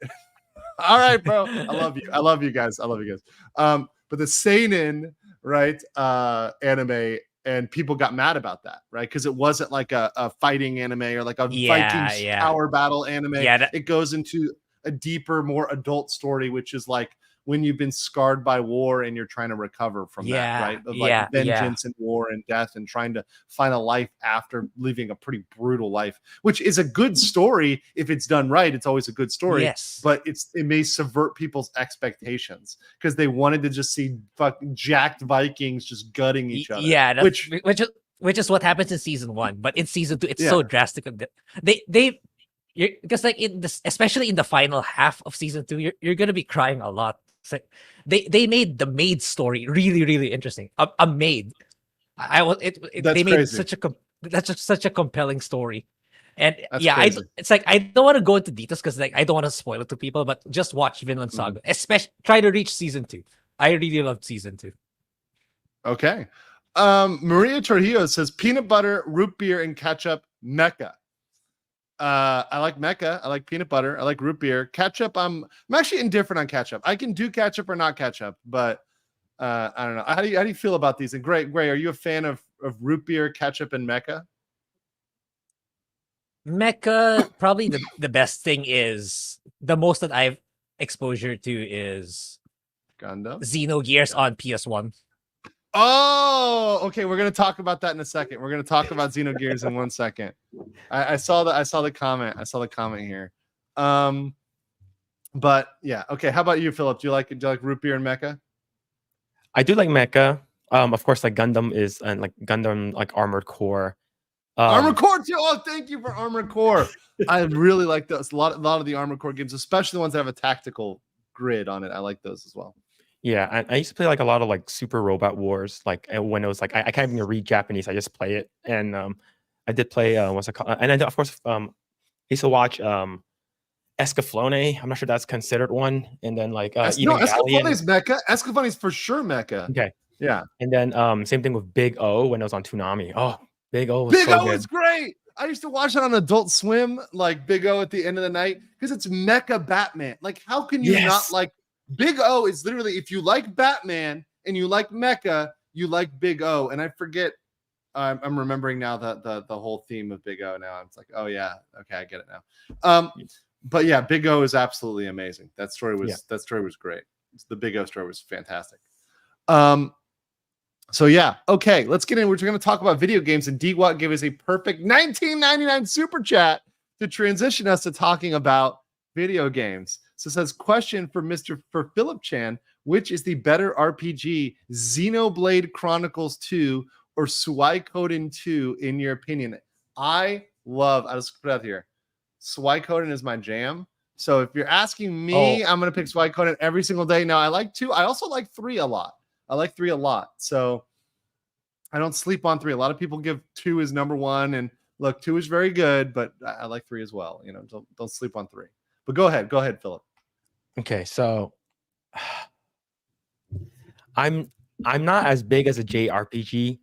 Speaker 1: all right, bro. I love you. I love you guys. I love you guys. But the seinen, right, anime, and people got mad about that, right? Because it wasn't like a fighting anime or like a Vikings power battle anime. It goes into a deeper, more adult story, which is like when you've been scarred by war and you're trying to recover from that, right? Of like vengeance and war and death and trying to find a life after living a pretty brutal life, which is a good story. If it's done right, it's always a good story.
Speaker 2: Yes.
Speaker 1: But it may subvert people's expectations because they wanted to just see fucking jacked Vikings just gutting each other.
Speaker 2: Yeah, which is what happens in season 1. But in season 2, it's so drastic. Because like especially in the final half of season 2, you're gonna be crying a lot. It's like they made the maid story really, really interesting. A maid. They made such a compelling story. And it's like I don't want to go into details because like I don't want to spoil it to people, but just watch Vinland Saga. Especially try to reach season 2. I really loved season 2.
Speaker 1: Okay. Maria Trujillo says peanut butter, root beer, and ketchup, Mecca. I like Mecca. I like peanut butter. I like root beer. Ketchup, I'm actually indifferent on ketchup. I can do ketchup or not ketchup, but I don't know. How do you feel about these? And Gray, are you a fan of root beer, ketchup, and Mecca?
Speaker 2: Mecca, probably the best thing is the most that I've exposure to is
Speaker 1: Gundam
Speaker 2: Xenogears on PS1.
Speaker 1: Oh, okay. We're gonna talk about that in a second. We're gonna talk about Xenogears in 1 second. I saw the comment. I saw the comment here. But yeah, okay. How about you, Philip? Do you like root beer and Mecca?
Speaker 3: I do like Mecca. Of course, like Gundam is and like Gundam like Armored Core.
Speaker 1: Armored Core too. Oh, thank you for Armored Core. I really like those. A lot of the Armored Core games, especially the ones that have a tactical grid on it. I like those as well.
Speaker 3: Yeah, I used to play like a lot of like Super Robot Wars. Like when it was like I can't even read Japanese. I just play it, and I did play what's it called? And I of course I used to watch Escaflowne. I'm not sure that's considered one. And then like
Speaker 1: Escaflowne is Mecca. Escaflowne is for sure Mecca.
Speaker 3: Okay,
Speaker 1: yeah.
Speaker 3: And then same thing with Big O when it was on Toonami. Oh, Big O
Speaker 1: is great. I used to watch it on Adult Swim, like Big O at the end of the night, because it's Mecha Batman. Like, how can you not like Big O? Is literally if you like Batman and you like Mecha, you like Big O. And I forget, I'm remembering now the whole theme of Big O. Now it's like, oh yeah, okay, I get it now. But yeah, Big O is absolutely amazing. That story was great. The Big O story was fantastic. So yeah, okay, let's get in. We're going to talk about video games, and DWAT gave us a perfect 19.99 super chat to transition us to talking about video games. So it says, question for Philip Chan: which is the better RPG, Xenoblade Chronicles 2 or Suikoden 2 in your opinion? I'll just put it out here. Suikoden is my jam. So if you're asking me, I'm going to pick Suikoden every single day. Now I like 2. I also like 3 a lot. I like 3 a lot. So I don't sleep on 3. A lot of people give 2 as number 1, and look, 2 is very good, but I like 3 as well. You know, don't sleep on 3. But go ahead, Philip.
Speaker 3: Okay, so I'm not as big as a JRPG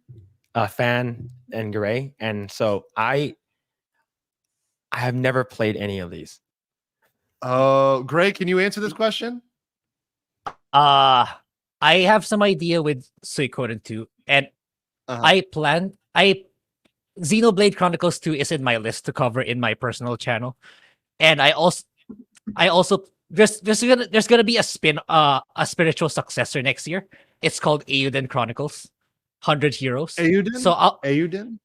Speaker 3: fan and Gray, and so I have never played any of these.
Speaker 1: Oh, Gray, can you answer this question?
Speaker 2: I have some idea with Suikoden 2, and Xenoblade Chronicles 2 is in my list to cover in my personal channel, and I also there's gonna be a spiritual successor next year. It's called Eiyuden Chronicles, 100 Heroes.
Speaker 1: Eiyuden?
Speaker 2: So
Speaker 1: Eiyuden?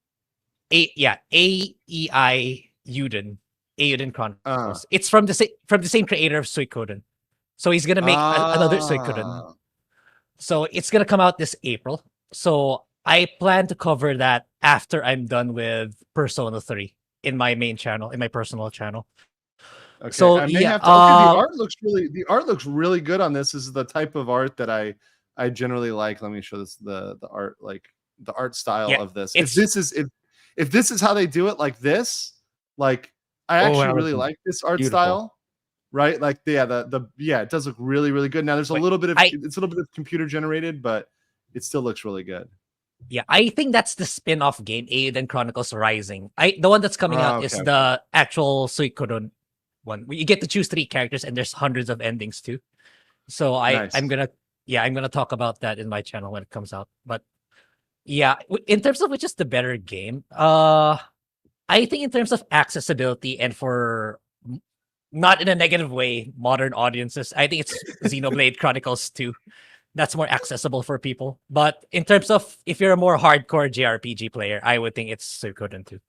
Speaker 2: Eiyuden Chronicles. It's from the same creator of Suikoden. So he's gonna make another Suikoden. So it's gonna come out this April. So I plan to cover that after I'm done with Persona 3 in my main channel, in my personal channel.
Speaker 1: Okay.
Speaker 2: So
Speaker 1: the art looks really good on this. This is the type of art that I generally like. Let me show this the art, like the art style of this. If this is how they do it, like this, like I actually really like this art style. Right? Like it does look really, really good. Now there's it's a little bit of computer generated, but it still looks really good.
Speaker 2: Yeah, I think that's the spin-off game, Eiyuden Chronicles Rising. The one that's coming out is the actual Suikoden one. You get to choose 3 characters, and there's hundreds of endings too. So I'm gonna talk about that in my channel when it comes out. But yeah, in terms of which is the better game, I think in terms of accessibility and for not in a negative way, modern audiences, I think it's Xenoblade Chronicles 2. That's more accessible for people. But in terms of if you're a more hardcore JRPG player, I would think it's Suikoden 2.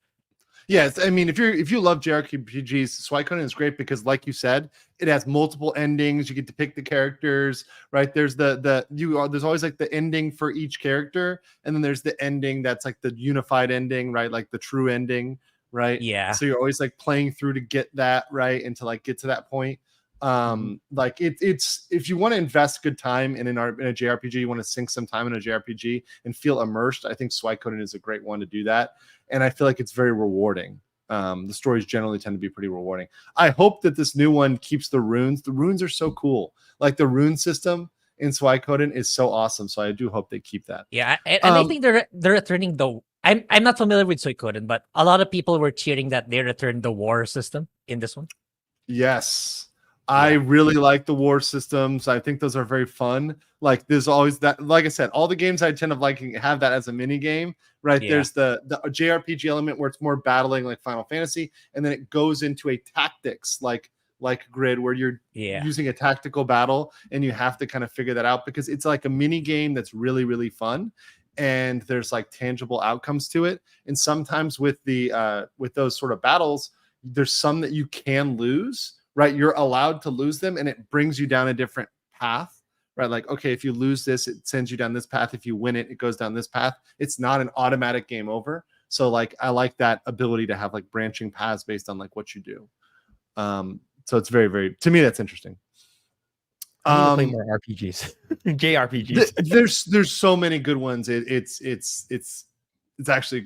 Speaker 1: Yes, I mean, if you love JRPGs, Suikoden is great because, like you said, it has multiple endings. You get to pick the characters, right? There's there's always like the ending for each character, and then there's the ending that's like the unified ending, right? Like the true ending, right?
Speaker 2: Yeah.
Speaker 1: So you're always like playing through to get that right and to like get to that point. Like it's if you want to invest good time in a JRPG, you want to sink some time in a JRPG and feel immersed, I think Suikoden is a great one to do that, and I feel like it's very rewarding. The stories generally tend to be pretty rewarding. I hope that this new one keeps the runes. The runes are so cool. Like the rune system in Suikoden is so awesome. So I do hope they keep that.
Speaker 2: Yeah, and I think they're returning the. I'm not familiar with Suikoden, but a lot of people were cheering that they returned the war system in this one.
Speaker 1: Yes. I really like the war systems. I think those are very fun. Like there's always that, like I said, all the games I tend to like have that as a mini game, right? Yeah. There's the JRPG element where it's more battling like Final Fantasy, and then it goes into a tactics like Grid where you're using a tactical battle and you have to kind of figure that out because it's like a mini game that's really, really fun. And there's like tangible outcomes to it. And sometimes with those sort of battles, there's some that you can lose. Right, you're allowed to lose them, and it brings you down a different path. Right, like okay, if you lose this, it sends you down this path. If you win it, it goes down this path. It's not an automatic game over. So, like, I like that ability to have like branching paths based on like what you do. So it's very, very to me that's interesting.
Speaker 3: I need to play more RPGs, JRPGs.
Speaker 1: There's so many good ones. It's actually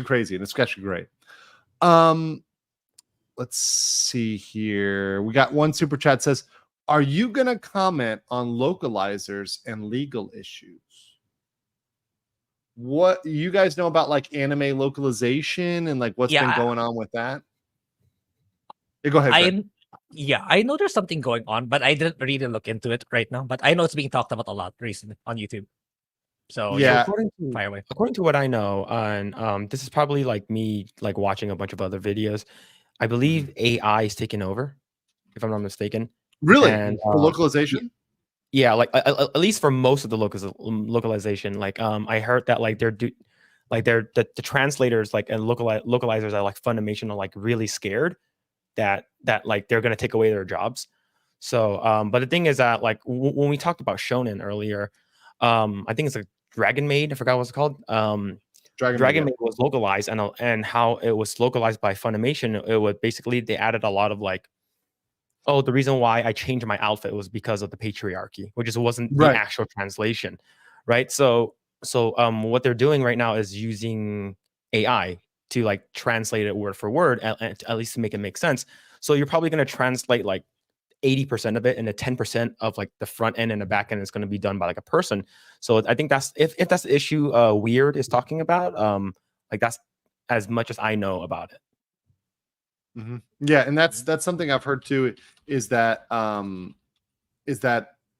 Speaker 1: crazy, and it's actually great. Let's see here. We got one super chat says, are you going to comment on localizers and legal issues? What you guys know about like anime localization and like what's been going on with that? Yeah, go ahead.
Speaker 2: I know there's something going on, but I didn't really look into it right now. But I know it's being talked about a lot recently on YouTube. So
Speaker 3: according to what I know, and this is probably like me like watching a bunch of other videos. I believe AI is taking over, if I'm not mistaken.
Speaker 1: Really?
Speaker 3: And,
Speaker 1: for localization?
Speaker 3: Yeah, like at least for most of the localization, like I heard that like they're the translators like and localizers at like Funimation are like really scared that like they're gonna take away their jobs. So but the thing is that like when we talked about shonen earlier, I think it's like Dragon Maid, I forgot what it's called. Dragon Maid was localized, and how it was localized by Funimation, it was basically they added a lot of like, oh, the reason why I changed my outfit was because of the patriarchy, which just wasn't the
Speaker 1: Right.
Speaker 3: actual translation, right? So what they're doing right now is using AI to like translate it word for word, at least to make it make sense. So you're probably going to translate like 80% of it, and the 10% of like the front end and the back end is going to be done by like a person. So I think that's if that's the issue Weird is talking about, like that's as much as I know about it.
Speaker 1: Mm-hmm. Yeah, and that's something I've heard too, is that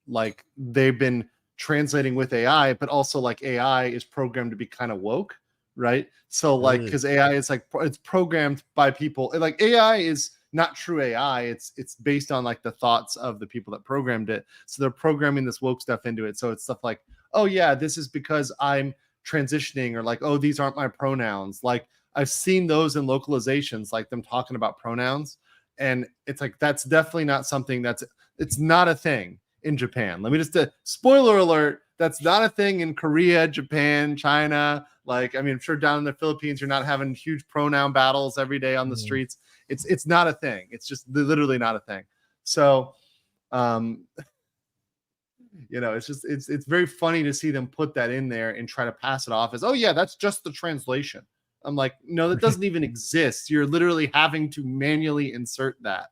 Speaker 1: like they've been translating with AI, but also like AI is programmed to be kind of woke, right? So like because AI is like it's programmed by people, like AI is not true AI. It's based on like the thoughts of the people that programmed it. So they're programming this woke stuff into it. So it's stuff like, oh yeah, this is because I'm transitioning, or like, oh, these aren't my pronouns. Like I've seen those in localizations, like them talking about pronouns, and it's like that's definitely not something it's not a thing in Japan. Let me just spoiler alert, that's not a thing in Korea, Japan, China. Like, I mean, I'm sure down in the Philippines, you're not having huge pronoun battles every day on the streets. It's not a thing. It's just literally not a thing. So, you know, it's just it's very funny to see them put that in there and try to pass it off as, oh yeah, that's just the translation. I'm like, no, that doesn't even exist. You're literally having to manually insert that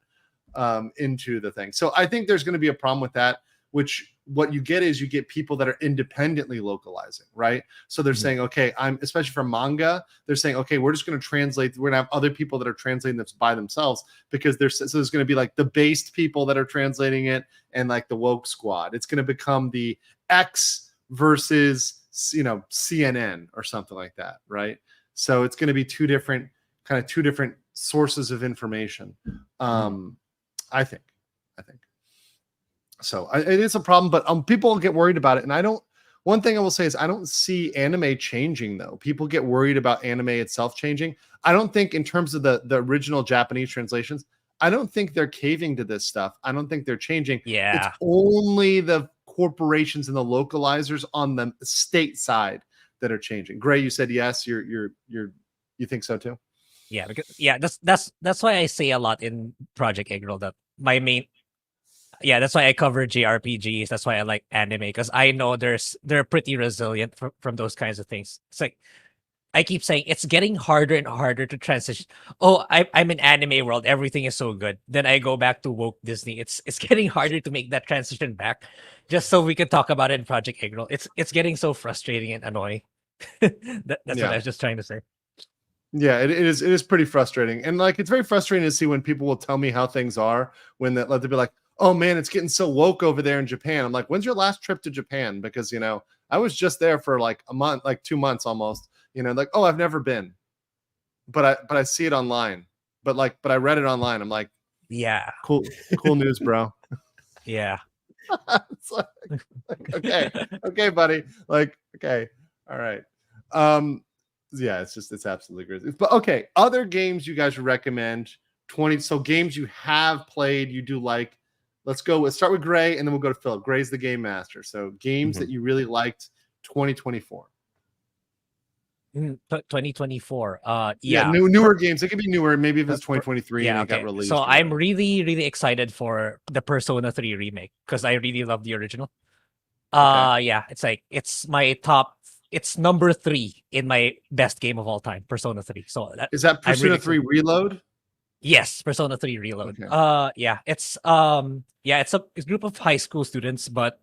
Speaker 1: into the thing. So I think there's going to be a problem with that, which what you get is you get people that are independently localizing, right? So they're saying, okay, especially for manga, they're saying, okay, we're just going to translate. We're going to have other people that are translating this by themselves, because there's going to be like the based people that are translating it and like the woke squad. It's going to become the X versus, you know, CNN or something like that, right? So it's going to be two different sources of information. I think. So it is a problem, but people get worried about it. And one thing I will say is I don't see anime changing though. People get worried about anime itself changing. I don't think in terms of the original Japanese translations, I don't think they're caving to this stuff. I don't think they're changing.
Speaker 2: Yeah.
Speaker 1: It's only the corporations and the localizers on the state side that are changing. Gray, you said yes. You think so too?
Speaker 2: Yeah, because that's why I say a lot in Project Eggroll that my main, that's why I cover JRPGs. That's why I like anime, because I know they're pretty resilient from those kinds of things. It's like I keep saying it's getting harder and harder to transition. Oh, I'm in anime world. Everything is so good. Then I go back to woke Disney. It's getting harder to make that transition back, just so we can talk about it in Project Eggroll. It's getting so frustrating and annoying. That's what I was just trying to say.
Speaker 1: Yeah, it is pretty frustrating. And like, it's very frustrating to see when people will tell me how things are, when they'll be like, oh man, it's getting so woke over there in Japan. I'm like, when's your last trip to Japan? Because, you know, I was just there for like a month, like 2 months almost, you know, like, oh, I've never been, but I see it online, but I read it online. I'm like,
Speaker 2: yeah,
Speaker 1: cool news, bro.
Speaker 2: Yeah.
Speaker 1: It's like, okay, buddy. Like, okay. All right. Yeah, it's absolutely great. But okay, other games you guys would recommend. Games you have played, you do like. Let's start with Gray, and then we'll go to Philip. Gray's the game master. So games that you really liked 2024.
Speaker 2: 2024.
Speaker 1: Newer games. It could be newer. Maybe if it's 2023 and it got released.
Speaker 2: So I'm really, really excited for the Persona 3 remake, because I really love the original. It's like it's number 3 in my best game of all time, Persona 3. So
Speaker 1: is that Persona 3 Reload?
Speaker 2: Yes, Persona 3 Reload.
Speaker 1: Okay.
Speaker 2: It's a group of high school students, but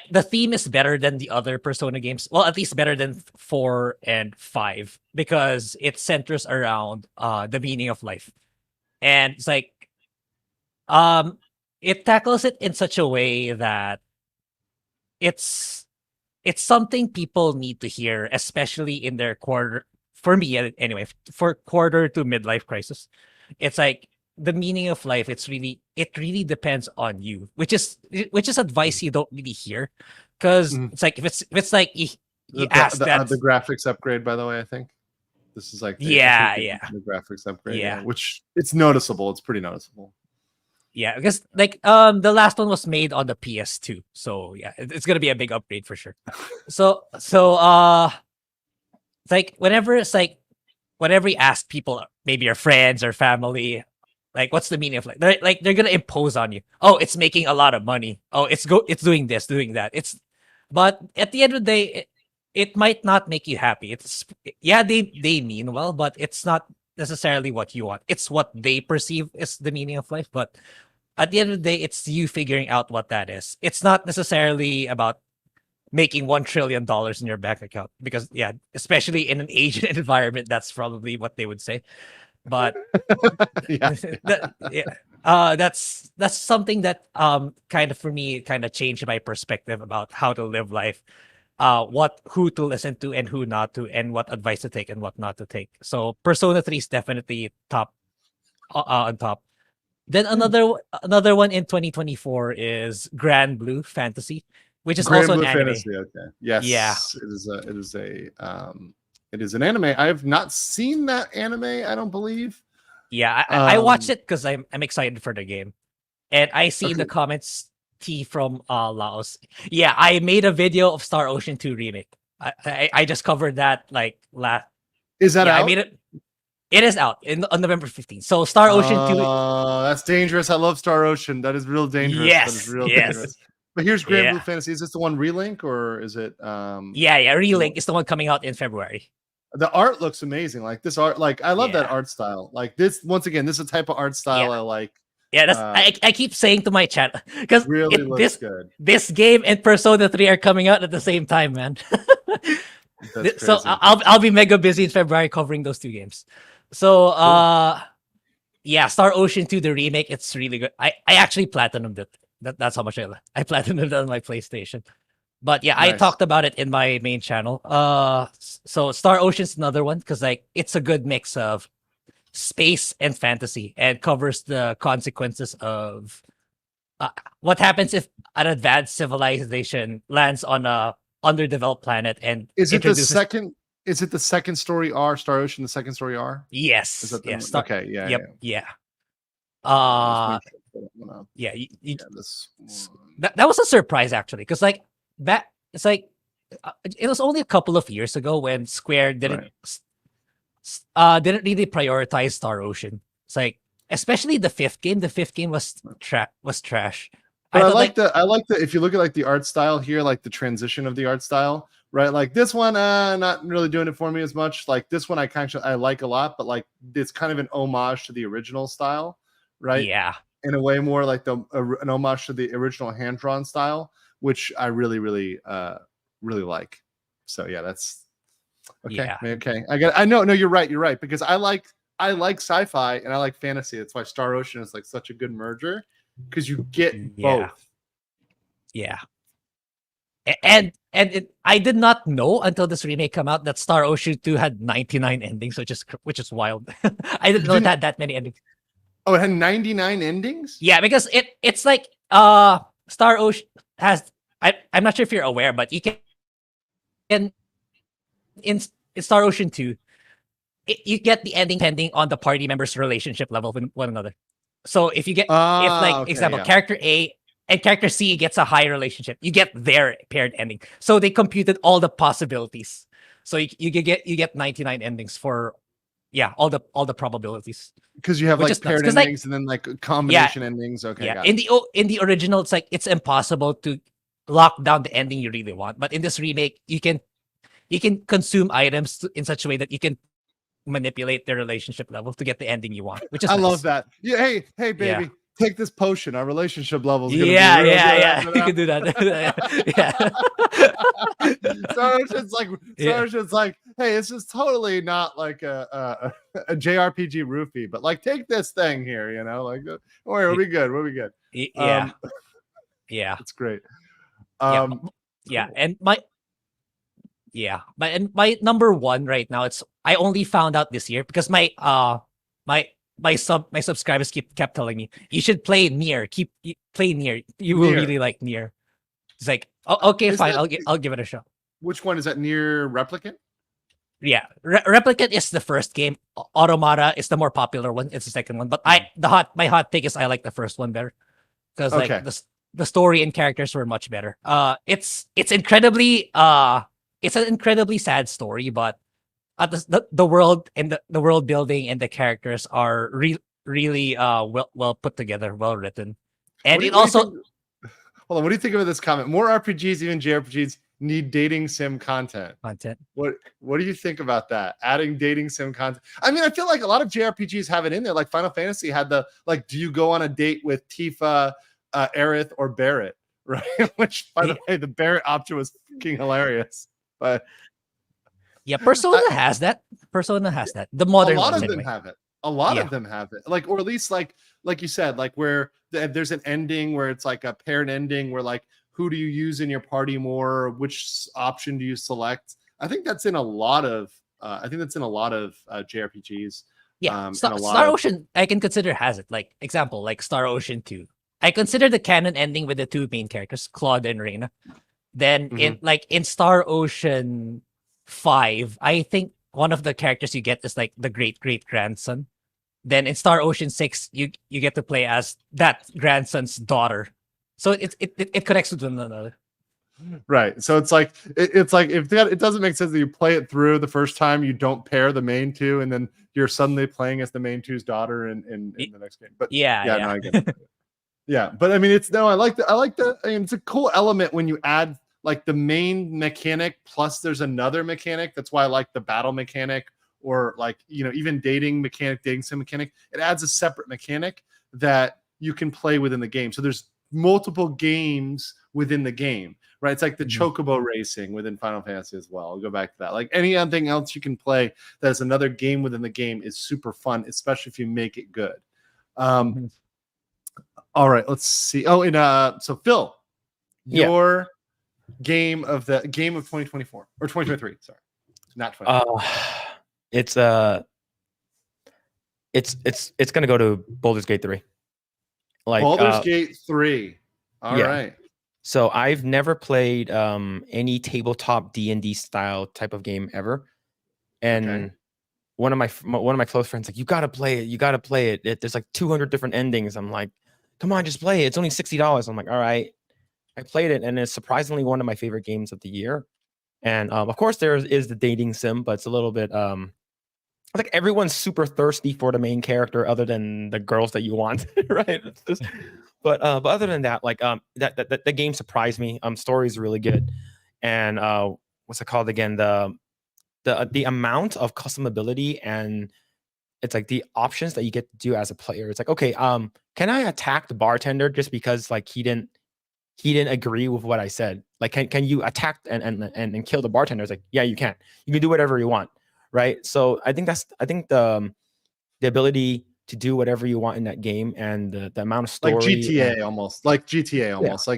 Speaker 2: the theme is better than the other Persona games. Well, at least better than 4 and 5, because it centers around the meaning of life. And it's like it tackles it in such a way that it's something people need to hear, especially in their quarter, for me anyway, for quarter to midlife crisis. It's like the meaning of life, it really depends on you, which is advice you don't really hear, because
Speaker 1: Mhm.
Speaker 2: it's like if it's like you ask that.
Speaker 1: The graphics upgrade, by the way, I think this is like
Speaker 2: Yeah,
Speaker 1: I think
Speaker 2: yeah,
Speaker 1: the graphics upgrade,
Speaker 2: yeah.
Speaker 1: which it's noticeable. It's pretty noticeable.
Speaker 2: Yeah, because like the last one was made on the PS2, so yeah, it's gonna be a big upgrade for sure. So it's like whenever you ask people, maybe your friends or family, like what's the meaning of life? They're gonna impose on you. Oh, it's making a lot of money. Oh, it's doing this, doing that. But at the end of the day, it might not make you happy. Yeah, they mean well, but it's not necessarily what you want. It's what they perceive is the meaning of life. But at the end of the day, it's you figuring out what that is. It's not necessarily about making $1 trillion in your bank account, because yeah, especially in an Asian environment, that's probably what they would say. But
Speaker 1: Yeah.
Speaker 2: that's something that kind of for me kind of changed my perspective about how to live life, who to listen to and who not to, and what advice to take and what not to take. So Persona 3 is definitely top, on top. Then another one in 2024 is Grand Blue Fantasy, which is
Speaker 1: Grand
Speaker 2: also an
Speaker 1: Blue
Speaker 2: anime.
Speaker 1: Fantasy. Okay. Yes.
Speaker 2: Yeah.
Speaker 1: It is an anime. I have not seen that anime, I don't believe.
Speaker 2: Yeah, I watched it because I'm excited for the game, and I see in the
Speaker 1: Okay.
Speaker 2: comments T from Laos. Yeah, I made a video of Star Ocean 2 remake. I just covered that like last.
Speaker 1: Is that
Speaker 2: Yeah,
Speaker 1: out?
Speaker 2: I made it. It is out on November 15th. So Star Ocean 2.
Speaker 1: Oh, that's dangerous. I love Star Ocean. That is real dangerous. That is
Speaker 2: Yes,
Speaker 1: real
Speaker 2: yes.
Speaker 1: dangerous. But here's Grand Blue
Speaker 2: Yeah.
Speaker 1: Fantasy. Is this the one relink or is it
Speaker 2: Yeah, Relink is the one coming out in February.
Speaker 1: the art looks amazing. Like this art, like I love that
Speaker 2: Yeah.
Speaker 1: art style. Like this, once again, this is a type of art style
Speaker 2: Yeah.
Speaker 1: I like.
Speaker 2: Yeah, that's I keep saying to my chat, because
Speaker 1: Really looks good.
Speaker 2: this game and Persona 3 are coming out at the same time, man.
Speaker 1: That's
Speaker 2: So
Speaker 1: crazy.
Speaker 2: I'll be mega busy in February covering those two games. So yeah, Star Ocean 2, the remake, it's really good. I actually platinumed it. That's how much I platinumed it on my PlayStation. But yeah, I
Speaker 1: Nice.
Speaker 2: talked about it in my main channel. So Star Ocean's another one, because like it's a good mix of space and fantasy, and covers the consequences of what happens if an advanced civilization lands on a underdeveloped planet and
Speaker 1: Is it the
Speaker 2: introduces.
Speaker 1: second? Is it the second story R? Star Ocean, the second story R?
Speaker 2: Yes.
Speaker 1: Is that the
Speaker 2: Yes.
Speaker 1: okay? Yeah.
Speaker 2: Yep.
Speaker 1: Yeah.
Speaker 2: Yeah.
Speaker 1: Just make sure I put that one up.
Speaker 2: Yeah.
Speaker 1: Yeah, this one.
Speaker 2: That was a surprise, actually, because like that it's like it was only a couple of years ago when Square didn't really prioritize Star Ocean. It's like, especially the fifth game. The fifth game was trash.
Speaker 1: But I
Speaker 2: thought,
Speaker 1: like the if you look at like the art style here, like the transition of the art style, right? Like this one, not really doing it for me as much. Like this one, I like a lot, but like it's kind of an homage to the original style, right?
Speaker 2: Yeah.
Speaker 1: In a way, more like an homage to the original hand drawn style, which I really, really, really like. So yeah, that's okay.
Speaker 2: Yeah.
Speaker 1: Okay, I know. No, you're right. You're right, because I like sci-fi and I like fantasy. That's why Star Ocean is like such a good merger, because you get both.
Speaker 2: Yeah. And I did not know until this remake come out that Star Ocean 2 had 99 endings, which is wild. I didn't know it had that many endings.
Speaker 1: Oh, it had 99 endings?
Speaker 2: Yeah, because it's like Star Ocean has, I'm not sure if you're aware, but you can in Star Ocean 2, you get the ending depending on the party members' relationship level with one another. So if you get example, character A and character C gets a high relationship, you get their paired ending. So they computed all the possibilities. So you get 99 endings for all the probabilities.
Speaker 1: Because you have
Speaker 2: Which
Speaker 1: like
Speaker 2: is nuts,
Speaker 1: paired
Speaker 2: 'cause,
Speaker 1: endings and then like combination endings. Okay,
Speaker 2: Yeah.
Speaker 1: got it.
Speaker 2: In the original, it's impossible to lock down the ending you really want. But in this remake, you can consume items in such a way that you can manipulate their relationship level to get the ending you want, which is
Speaker 1: I
Speaker 2: nice.
Speaker 1: love that. Yeah, hey baby, take this potion. Our relationship level is gonna be
Speaker 2: yeah.
Speaker 1: real
Speaker 2: You can do that.
Speaker 1: Star Ocean's like, hey, it's just totally not like a JRPG roofie, but like take this thing here, you know, like don't worry, we'll be good. We'll be good.
Speaker 2: Yeah. Yeah.
Speaker 1: It's great.
Speaker 2: Cool. And my number one right now, I only found out this year because my my subscribers kept telling me you should play Nier. Play Nier. You will
Speaker 1: Nier.
Speaker 2: really like Nier. It's like, oh, okay,
Speaker 1: Is
Speaker 2: fine.
Speaker 1: that-
Speaker 2: I'll give it a shot.
Speaker 1: Which one is that? Near Replicant?
Speaker 2: Yeah, Replicant is the first game. Automata is the more popular one. It's the second one. But my hot take is I like the first one better because like
Speaker 1: Okay.
Speaker 2: the story and characters were much better. It's incredibly it's an incredibly sad story, but the world and the world building and the characters are really well put together, well written, and it also.
Speaker 1: Hold on. What do you think of this comment? More RPGs, even JRPGs, need dating sim content. What do you think about that? Adding dating sim content. I mean, I feel like a lot of JRPGs have it in there. Like Final Fantasy had the like, do you go on a date with Tifa, Aerith, or Barrett? Right? Which, by the way, the Barrett option was fucking hilarious. But
Speaker 2: yeah, Persona has that. Persona has that. The modern
Speaker 1: a lot
Speaker 2: ones,
Speaker 1: of them
Speaker 2: anyway.
Speaker 1: have it. A lot of them have it. Like, or at least like you said, like where there's an ending where it's like a paired ending where like, who do you use in your party more? Which option do you select? I think that's in a lot of JRPGs.
Speaker 2: Yeah, Star Ocean, I can consider has it. Like example, like Star Ocean 2. I consider the canon ending with the two main characters, Claude and Reina. Then in Star Ocean 5, I think one of the characters you get is like the great grandson. Then in Star Ocean 6, you get to play as that grandson's daughter. So it connects with one another.
Speaker 1: Right. So it's like if it doesn't make sense that you play it through the first time, you don't pair the main two, and then you're suddenly playing as the main two's daughter in the next game. But
Speaker 2: yeah.
Speaker 1: No, I get it. Yeah, but I mean, I like the. I mean, it's a cool element when you add like the main mechanic plus there's another mechanic. That's why I like the battle mechanic, or like, even dating sim mechanic. It adds a separate mechanic that you can play within the game. So there's multiple games within the game, right? It's like the chocobo racing within Final Fantasy as well. I'll go back to that. Like anything else you can play that is another game within the game is super fun, especially if you make it good. All right, let's see. Oh, and so Phil, your game of 2024 or 2023, sorry. Not 2023.
Speaker 3: It's gonna go to Baldur's Gate 3. Like
Speaker 1: Baldur's Gate 3. All right.
Speaker 3: So I've never played any tabletop D&D style type of game ever. And one of my close friends like, you gotta play it. There's like 200 different endings. I'm like, come on, just play it. It's only $60. I'm like, all right. I played it, and it's surprisingly one of my favorite games of the year. And of course, there is the dating sim, but it's a little bit like everyone's super thirsty for the main character, other than the girls that you want, right? But other than that, like that the game surprised me. Story is really good, and what's it called again? The amount of customability, and it's like the options that you get to do as a player. It's like, okay, can I attack the bartender just because like he didn't agree with what I said? Like, can you attack and kill the bartender? It's like, yeah, you can. You can do whatever you want, right? So I think the ability to do whatever you want in that game, and the amount of story,
Speaker 1: like GTA almost. Like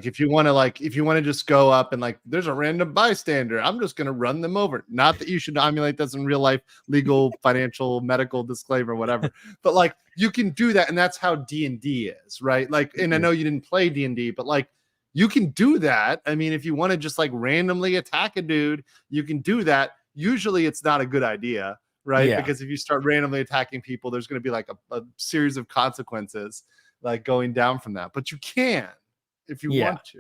Speaker 1: if you want to just go up and like, there's a random bystander, I'm just gonna run them over. Not that you should emulate this in real life, legal, financial, medical disclaimer, whatever. But like, you can do that, and that's how D&D is, right? Like, and I know you didn't play D&D, but like, you can do that. I mean, if you want to just like randomly attack a dude, you can do that. Usually it's not a good idea, right? Because if you start randomly attacking people, there's going to be like a series of consequences like going down from that. But you can if you want to.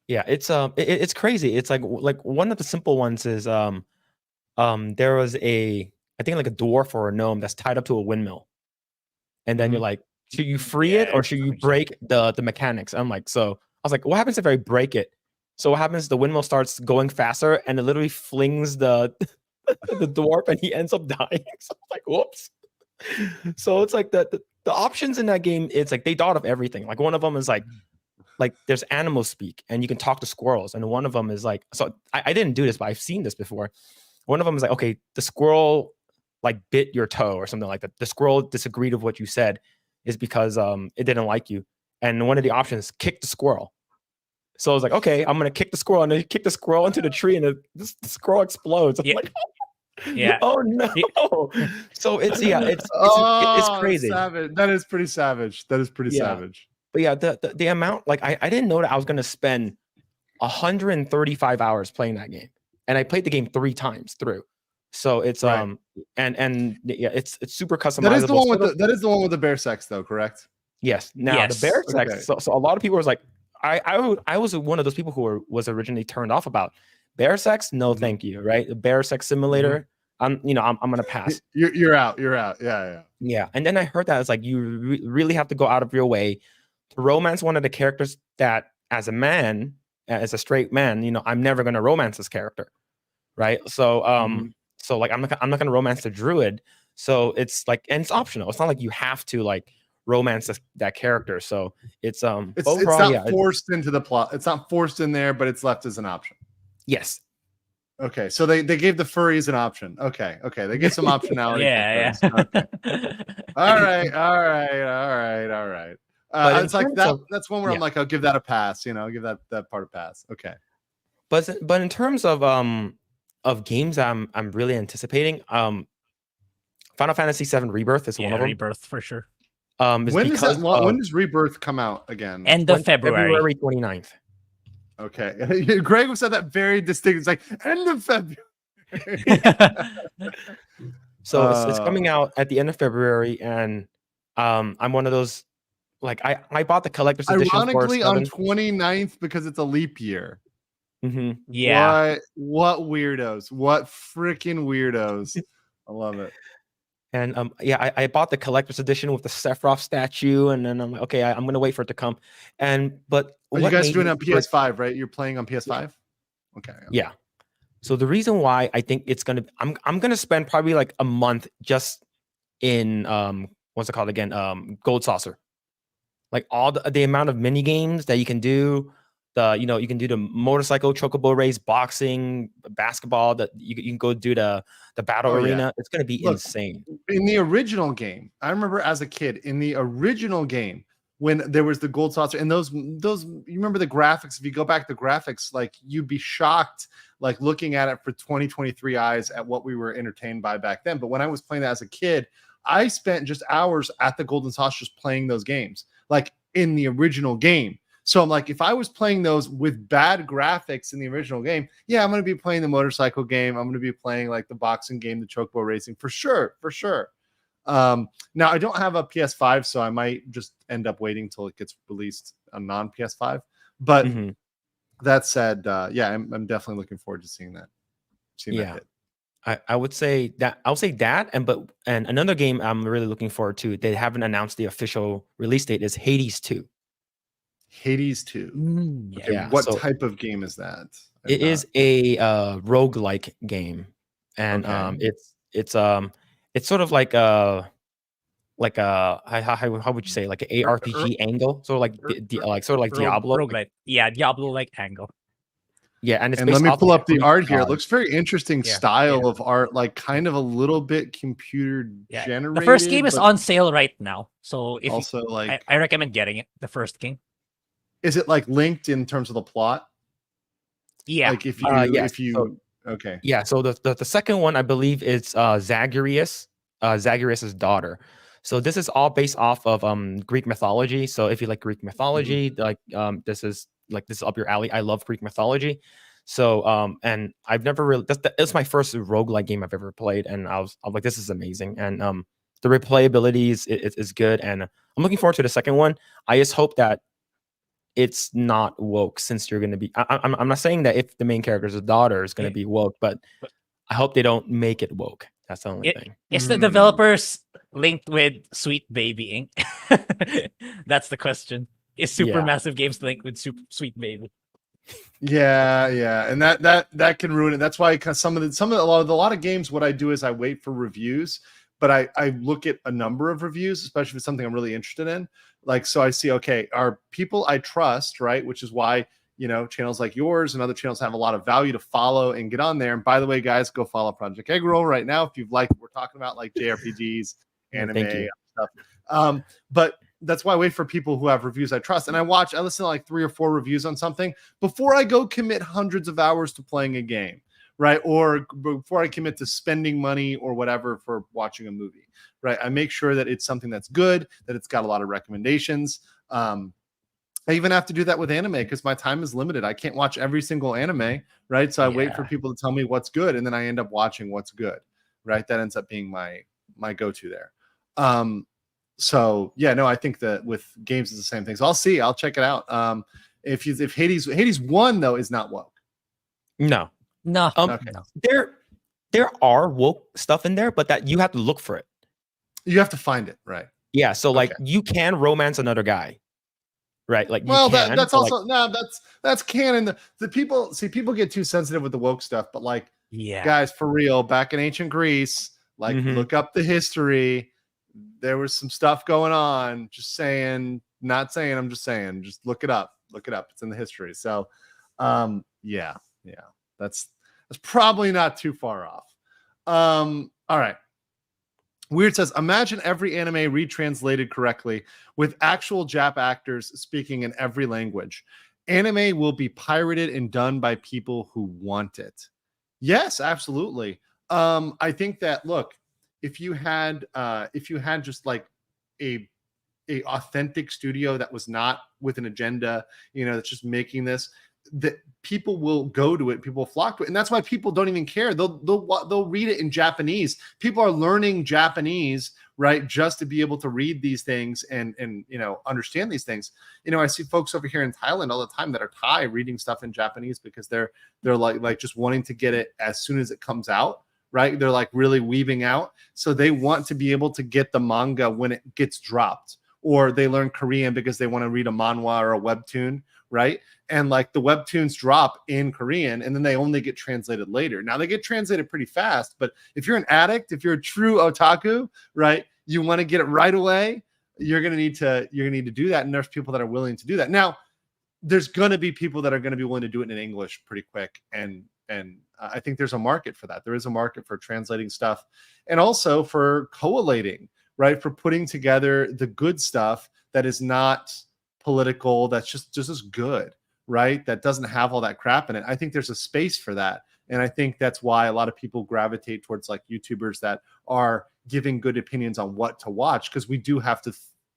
Speaker 3: Yeah, it's crazy. It's like one of the simple ones is there was I think like a dwarf or a gnome that's tied up to a windmill. And then you're like, should you free it or should you break the mechanics? I'm like, I was like, what happens if I break it? So what happens? The windmill starts going faster, and it literally flings the dwarf, and he ends up dying. So I'm like, whoops. So it's like the options in that game. It's like they thought of everything. Like one of them is like there's animal speak, and you can talk to squirrels. And one of them is like, so I didn't do this, but I've seen this before. One of them is like, okay, the squirrel like bit your toe or something like that. The squirrel disagreed with what you said, is because it didn't like you. And one of the options, kick the squirrel. So I was like, okay, I'm gonna kick the squirrel, and then kick the squirrel into the tree, and the squirrel explodes. I'm like,
Speaker 2: Yeah.
Speaker 3: Oh no. So it's it's
Speaker 1: Oh,
Speaker 3: crazy.
Speaker 1: savage. That is pretty savage. That is pretty
Speaker 3: Yeah.
Speaker 1: savage.
Speaker 3: But yeah, the amount, like I didn't know that I was gonna spend 135 hours playing that game, and I played the game 3 times through. So it's
Speaker 1: Right.
Speaker 3: and yeah, it's super customizable.
Speaker 1: That is the one with the one with the bear sex, though, correct?
Speaker 3: Yes. Now the bear
Speaker 2: Yes.
Speaker 3: sex.
Speaker 1: Okay.
Speaker 3: So a lot of people was like, I was one of those people who was originally turned off about bear sex. No,
Speaker 1: Mhm.
Speaker 3: thank you. Right, the bear sex simulator. I'm gonna pass.
Speaker 1: You're out. You're out. Yeah.
Speaker 3: Yeah, and then I heard that it's like you really have to go out of your way to romance one of the characters that, as a man, as a straight man, I'm never gonna romance this character, right? So so like I'm not gonna romance the druid. So it's like, and it's optional. It's not like you have to like romance that character. So it's overall,
Speaker 1: it's not forced into the plot. It's not forced in there, but it's left as an option.
Speaker 3: Yes.
Speaker 1: Okay, so they gave the furries an option. Okay, they gave some optionality.
Speaker 2: Yeah.
Speaker 1: Okay. All right.
Speaker 3: But
Speaker 1: It's like that. That's one where I'm
Speaker 3: yeah.
Speaker 1: like, I'll give that a pass. I'll give that part a pass. Okay.
Speaker 3: But in terms of games I'm really anticipating, Final Fantasy VII Rebirth is one of them.
Speaker 2: Rebirth for sure.
Speaker 1: When does Rebirth come out again?
Speaker 2: End of February
Speaker 3: 29th.
Speaker 1: Okay. Greg said that very distinct. It's like end of February.
Speaker 3: So it's coming out at the end of February, and I'm one of those, like I bought the collector's edition.
Speaker 1: Ironically, on 29th because it's a leap year.
Speaker 3: Mm-hmm.
Speaker 2: Yeah.
Speaker 1: What weirdos? What freaking weirdos? I love it.
Speaker 3: And I bought the collector's edition with the Sephiroth statue, and then I'm like, okay, I'm gonna wait for it to come. But
Speaker 1: you guys are doing it on PS5, right? You're playing on PS5.
Speaker 3: Yeah.
Speaker 1: Okay.
Speaker 3: Yeah. So the reason why I think it's gonna, I'm gonna spend probably like a month just in what's it called again? Gold Saucer. Like all the amount of mini games that you can do. You can do the motorcycle, chocobo race, boxing, basketball. That you can go do the battle arena. Yeah. It's gonna be insane.
Speaker 1: In the original game, I remember as a kid in the original game when there was the gold saucer and those you remember the graphics. If you go back to graphics, like you'd be shocked, like looking at it for 2023 eyes at what we were entertained by back then. But when I was playing that as a kid, I spent just hours at the Golden Saucer just playing those games, like in the original game. So I'm like, if I was playing those with bad graphics in the original game, yeah, I'm going to be playing the motorcycle game. I'm going to be playing like the boxing game, the chocobo racing for sure. Now I don't have a PS5, so I might just end up waiting till it gets released on non-PS5. But that said, yeah, I'm definitely looking forward to seeing that. That hit.
Speaker 3: I would say that and another game I'm really looking forward to. They haven't announced the official release date. Is Hades 2.
Speaker 1: Hades 2. Okay,
Speaker 3: Yeah.
Speaker 1: What type of game is that?
Speaker 3: It is a roguelike game, and it's sort of like how would you say, like an ARPG angle, sort of like Diablo.
Speaker 2: Roguelike. Yeah, Diablo-like angle.
Speaker 3: Yeah, and
Speaker 1: let me pull up the art here. It looks very interesting style of art, like kind of a little bit computer generated.
Speaker 2: The first game is on sale right now, so if
Speaker 1: also
Speaker 2: I recommend getting it. The first game.
Speaker 1: Is it like linked in terms of the plot?
Speaker 2: Yeah.
Speaker 1: Like if you okay.
Speaker 3: Yeah. So the second one I believe is Zagreus, Zagreus's daughter. So this is all based off of Greek mythology. So if you like Greek mythology, this is up your alley. I love Greek mythology. So and I've never really that's my first roguelike game I've ever played, and I'm like, this is amazing. And the replayability is good, and I'm looking forward to the second one. I just hope that it's not woke, since you're going to be I'm not saying that if the main character's daughter is going to be woke, but I hope they don't make it woke. That's the only thing.
Speaker 2: Is the developers linked with Sweet Baby Inc? That's the question. Is Supermassive Games linked with Sweet Baby?
Speaker 1: Yeah, and that can ruin it. That's why a lot of games, what I do is I wait for reviews, but I look at a number of reviews, especially if it's something I'm really interested in. Like, so I see, okay, are people I trust, right? Which is why, channels like yours and other channels have a lot of value to follow and get on there. And by the way, guys, go follow Project Eggroll right now if you've liked what we're talking about, like JRPGs, anime stuff. But that's why I wait for people who have reviews I trust. And I listen to like 3 or 4 reviews on something before I go commit hundreds of hours to playing a game, right? Or before I commit to spending money or whatever for watching a movie, right? I make sure that it's something that's good, that it's got a lot of recommendations. I even have to do that with anime because my time is limited. I can't watch every single anime, right? So I wait for people to tell me what's good, and then I end up watching what's good, right? That ends up being my go-to there. So yeah, no, I think that with games is the same thing. So I'll see. I'll check it out. If Hades 1 though is not woke.
Speaker 3: No.
Speaker 2: No.
Speaker 1: Okay.
Speaker 2: No.
Speaker 3: There are woke stuff in there, but that you have to look for it.
Speaker 1: You have to find it, right?
Speaker 3: Yeah. So like you can romance another guy. Right, like
Speaker 1: well,
Speaker 3: you can,
Speaker 1: that's also that's canon. The people get too sensitive with the woke stuff, but like, guys, for real, back in ancient Greece, like look up the history. There was some stuff going on. Just saying, not saying. I'm just saying. Just look it up. Look it up. It's in the history. So, yeah, that's probably not too far off. All right. Weird says, imagine every anime retranslated correctly with actual Jap actors speaking in every language. Anime will be pirated and done by people who want it. Yes, absolutely. I think that, look, if you had just like a authentic studio that was not with an agenda, that's just making this, that people will go to it, people will flock to it, and that's why people don't even care. They'll read it in Japanese. People are learning Japanese, right, just to be able to read these things and understand these things. I see folks over here in Thailand all the time that are Thai reading stuff in Japanese because they're like just wanting to get it as soon as it comes out, right? They're like really weaving out, so they want to be able to get the manga when it gets dropped, or they learn Korean because they want to read a manhwa or a webtoon, right? And like the webtoons drop in Korean and then they only get translated later. Now they get translated pretty fast, but if you're an addict, if you're a true otaku, right, you want to get it right away, you're going to need to do that. And there's people that are willing to do that. Now, there's going to be people that are going to be willing to do it in English pretty quick. And I think there's a market for that. There is a market for translating stuff and also for collating, right? For putting together the good stuff that is not political, that's just as good, right? That doesn't have all that crap in it. I think there's a space for that. And I think that's why a lot of people gravitate towards like YouTubers that are giving good opinions on what to watch, because we do have to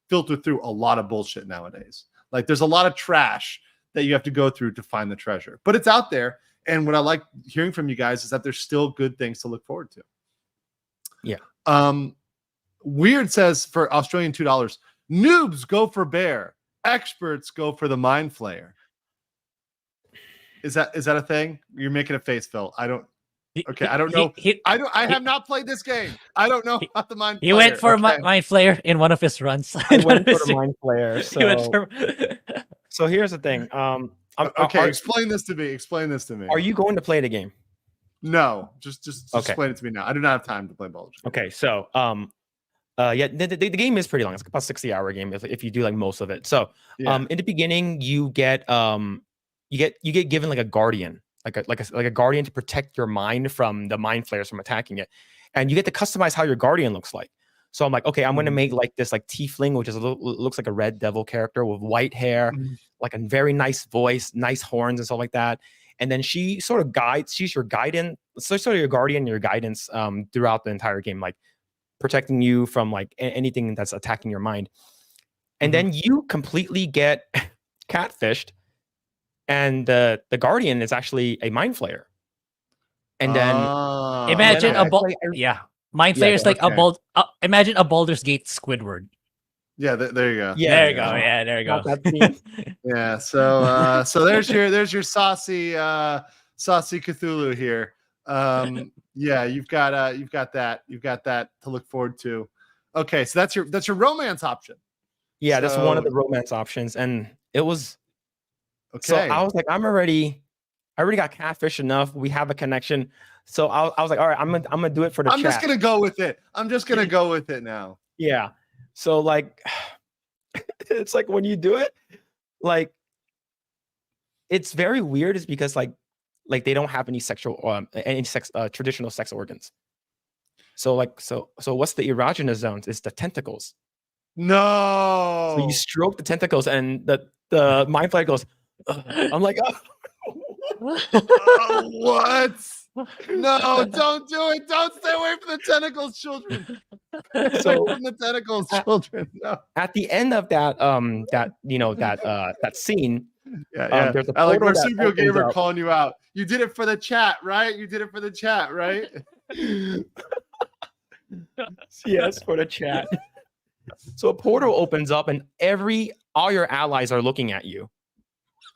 Speaker 1: filter through a lot of bullshit nowadays. Like there's a lot of trash that you have to go through to find the treasure, but it's out there. And what I like hearing from you guys is that there's still good things to look forward to. Yeah. Weird says for Australian $2, noobs go for bear, experts go for the mind flayer. Is that a thing? You're making a face, Phil. I don't know. I have not played this game. I don't know about the mind flayer.
Speaker 2: He went for mind flayer in one of his runs.
Speaker 3: I went for the mind flayer. So here's the thing.
Speaker 1: Okay, explain this to me.
Speaker 3: Are you going to play the game?
Speaker 1: No, just explain it to me now. I do not have time to play Baldur's Gate.
Speaker 3: Okay, so the game is pretty long. It's about 60-hour game if you do like most of it. So in the beginning you get given like a guardian, like a guardian to protect your mind from the mind flayers from attacking it, and you get to customize how your guardian looks like. So I'm like, okay, I'm going to make like this like tiefling, which is looks like a red devil character with white hair, like a very nice voice, nice horns and stuff like that. And then she sort of guides. She's your guidance, so sort of your guardian, your guidance throughout the entire game, like protecting you from like anything that's attacking your mind. And then you completely get catfished, and the guardian is actually a mind flayer. And then
Speaker 2: imagine mind flayer is like imagine a Baldur's Gate Squidward.
Speaker 1: Yeah, there you go.
Speaker 2: Yeah, there you go. Yeah, there you go.
Speaker 1: Yeah, so there's your saucy Cthulhu here. Yeah, you've got that to look forward to. Okay, so that's your romance option.
Speaker 3: Yeah, that's one of the romance options, and it was okay. So I was like, I already got catfish enough. We have a connection. So I was like, all right, I'm gonna do it for the chat.
Speaker 1: I'm just gonna go with it. I'm just gonna go with it now.
Speaker 3: Yeah. So like, it's like when you do it, like, it's very weird. Is because like they don't have any traditional sex organs. So like so what's the erogenous zones? It's the tentacles.
Speaker 1: No.
Speaker 3: So you stroke the tentacles, and the mind flayer goes. I'm like,
Speaker 1: what? No, don't do it. Don't stay away from the tentacles, children. Stay away from the tentacles, children. No.
Speaker 3: At the end of that that scene,
Speaker 1: Yeah.
Speaker 3: there's a
Speaker 1: I like
Speaker 3: portal that
Speaker 1: Marsupial
Speaker 3: opens
Speaker 1: Gamer
Speaker 3: up.
Speaker 1: calling you out. You did it for the chat, right? You did it for the chat, right?
Speaker 3: Yes, for the chat. So a portal opens up and all your allies are looking at you.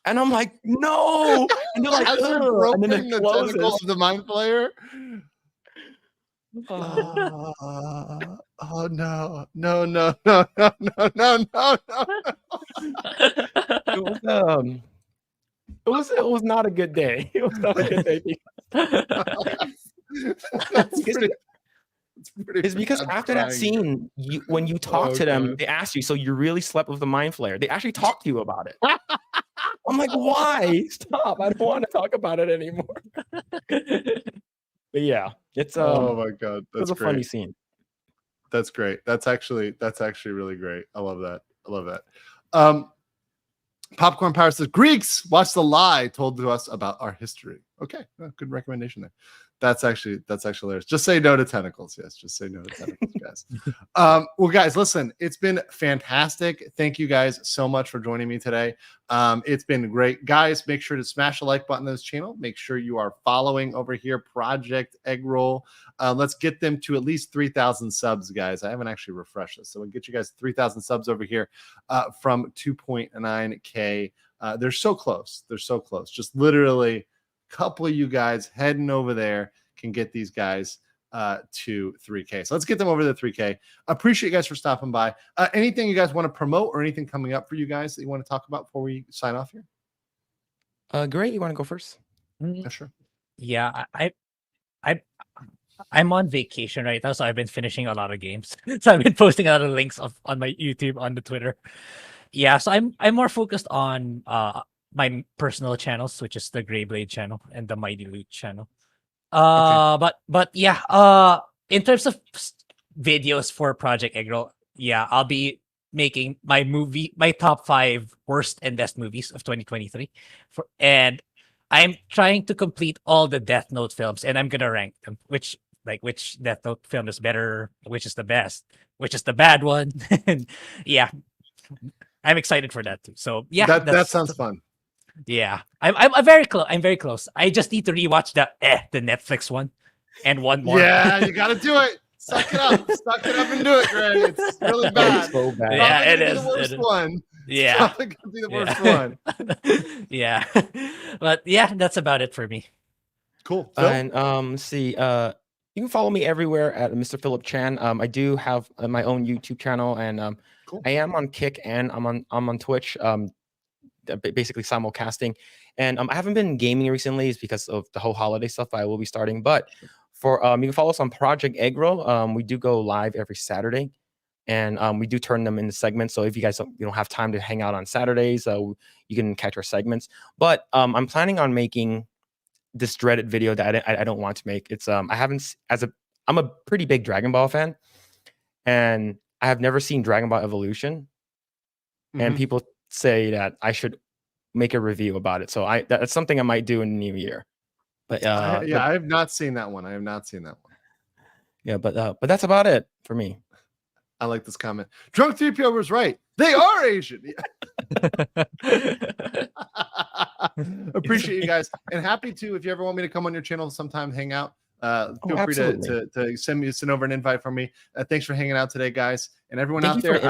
Speaker 3: And I'm like, no. And they're like,
Speaker 1: As you're
Speaker 3: ugh. And then
Speaker 1: groping
Speaker 3: it
Speaker 1: the tentacle
Speaker 3: closes.
Speaker 1: of the mind player. Oh no. No.
Speaker 3: It was not a good day. It was not a good day.
Speaker 1: That's pretty.
Speaker 3: It's because after that scene, when you talk to them, they ask you, so you really slept with the mind flayer. They actually talk to you about it. I'm like, why? Stop. I don't want to talk about it anymore. But yeah, it's
Speaker 1: oh my god, that's
Speaker 3: a funny scene.
Speaker 1: That's great. That's actually really great. I love that. Popcorn Power says Greeks watch the lie told to us about our history. Okay, good recommendation there. That's actually hilarious. Just say no to tentacles. Yes, just say no to tentacles, guys. Well, guys, listen, it's been fantastic. Thank you guys so much for joining me today. It's been great. Guys, make sure to smash the like button on this channel. Make sure you are following over here, Project Eggroll. Let's get them to at least 3,000 subs, guys. I haven't actually refreshed this. So we'll get you guys 3,000 subs over here from 2.9K. They're so close. They're so close. Just literally couple of you guys heading over there can get these guys to 3K. So let's get them over to 3K. Appreciate you guys for stopping by. Anything you guys want to promote or anything coming up for you guys that you want to talk about before we sign off here?
Speaker 3: Great. You want to go first?
Speaker 1: Yeah, sure.
Speaker 2: Yeah, I'm on vacation right now, so I've been finishing a lot of games. So I've been posting a lot of links on my YouTube, on the Twitter. Yeah, so I'm more focused on my personal channels, which is the Greyblade channel and the Mighty Loot channel. But yeah, in terms of videos for Project Eggroll, yeah, I'll be making my top 5 worst and best movies of 2023. And I'm trying to complete all the Death Note films, and I'm gonna rank them, which Death Note film is better, which is the best, which is the bad one. And yeah, I'm excited for that too. So yeah,
Speaker 1: that sounds fun.
Speaker 2: Yeah, I'm very close. I'm very close. I just need to rewatch the Netflix one, and one more.
Speaker 1: Yeah, you got to do it. Suck it up. Suck it up and do it, Greg. It's really bad.
Speaker 3: It's so bad.
Speaker 2: Yeah, it
Speaker 1: is. The worst one.
Speaker 2: Yeah,
Speaker 1: probably gonna be the worst one.
Speaker 2: Yeah, but yeah, that's about it for me.
Speaker 1: Cool. Phil?
Speaker 3: And let's see. You can follow me everywhere at Mr. Philip Chan. I do have my own YouTube channel, and
Speaker 1: cool.
Speaker 3: I am on Kick and I'm on Twitch. Basically simulcasting, and I haven't been gaming recently. It's because of the whole holiday stuff. I will be starting, but for you can follow us on Project Eggroll. We do go live every Saturday, and we do turn them into segments. So if you guys don't have time to hang out on Saturdays, you can catch our segments. But I'm planning on making this dreaded video that I don't want to make. It's I'm a pretty big Dragon Ball fan, and I have never seen Dragon Ball Evolution, and people say that I should make a review about it. So that's something I might do in the new year. But
Speaker 1: I have not seen that one.
Speaker 3: Yeah, but that's about it for me.
Speaker 1: I like this comment. Drunk 3PO was right. They are Asian. Appreciate you guys, and happy to, if you ever want me to come on your channel sometime, hang out. Feel free to send over an invite from me. Thanks for hanging out today, guys, and everyone out there.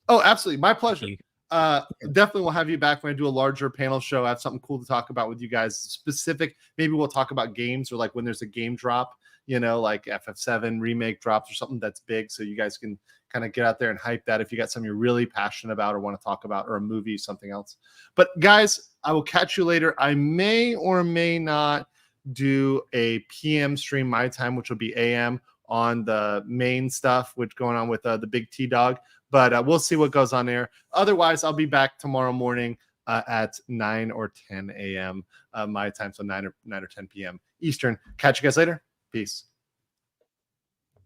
Speaker 1: Oh, absolutely, my pleasure. Definitely we'll have you back when I do a larger panel show. I have something cool to talk about with you guys. Specific, maybe we'll talk about games, or like when there's a game drop, like FF7 remake drops or something that's big, so you guys can kind of get out there and hype that if you got something you're really passionate about or want to talk about, or a movie, something else. But guys, I will catch you later. I may or may not do a PM stream my time, which will be AM on the main stuff, which going on with the Big T Dog. But we'll see what goes on there. Otherwise, I'll be back tomorrow morning at 9 or 10 a.m. My time, so 9 or 10 p.m. Eastern. Catch you guys later. Peace.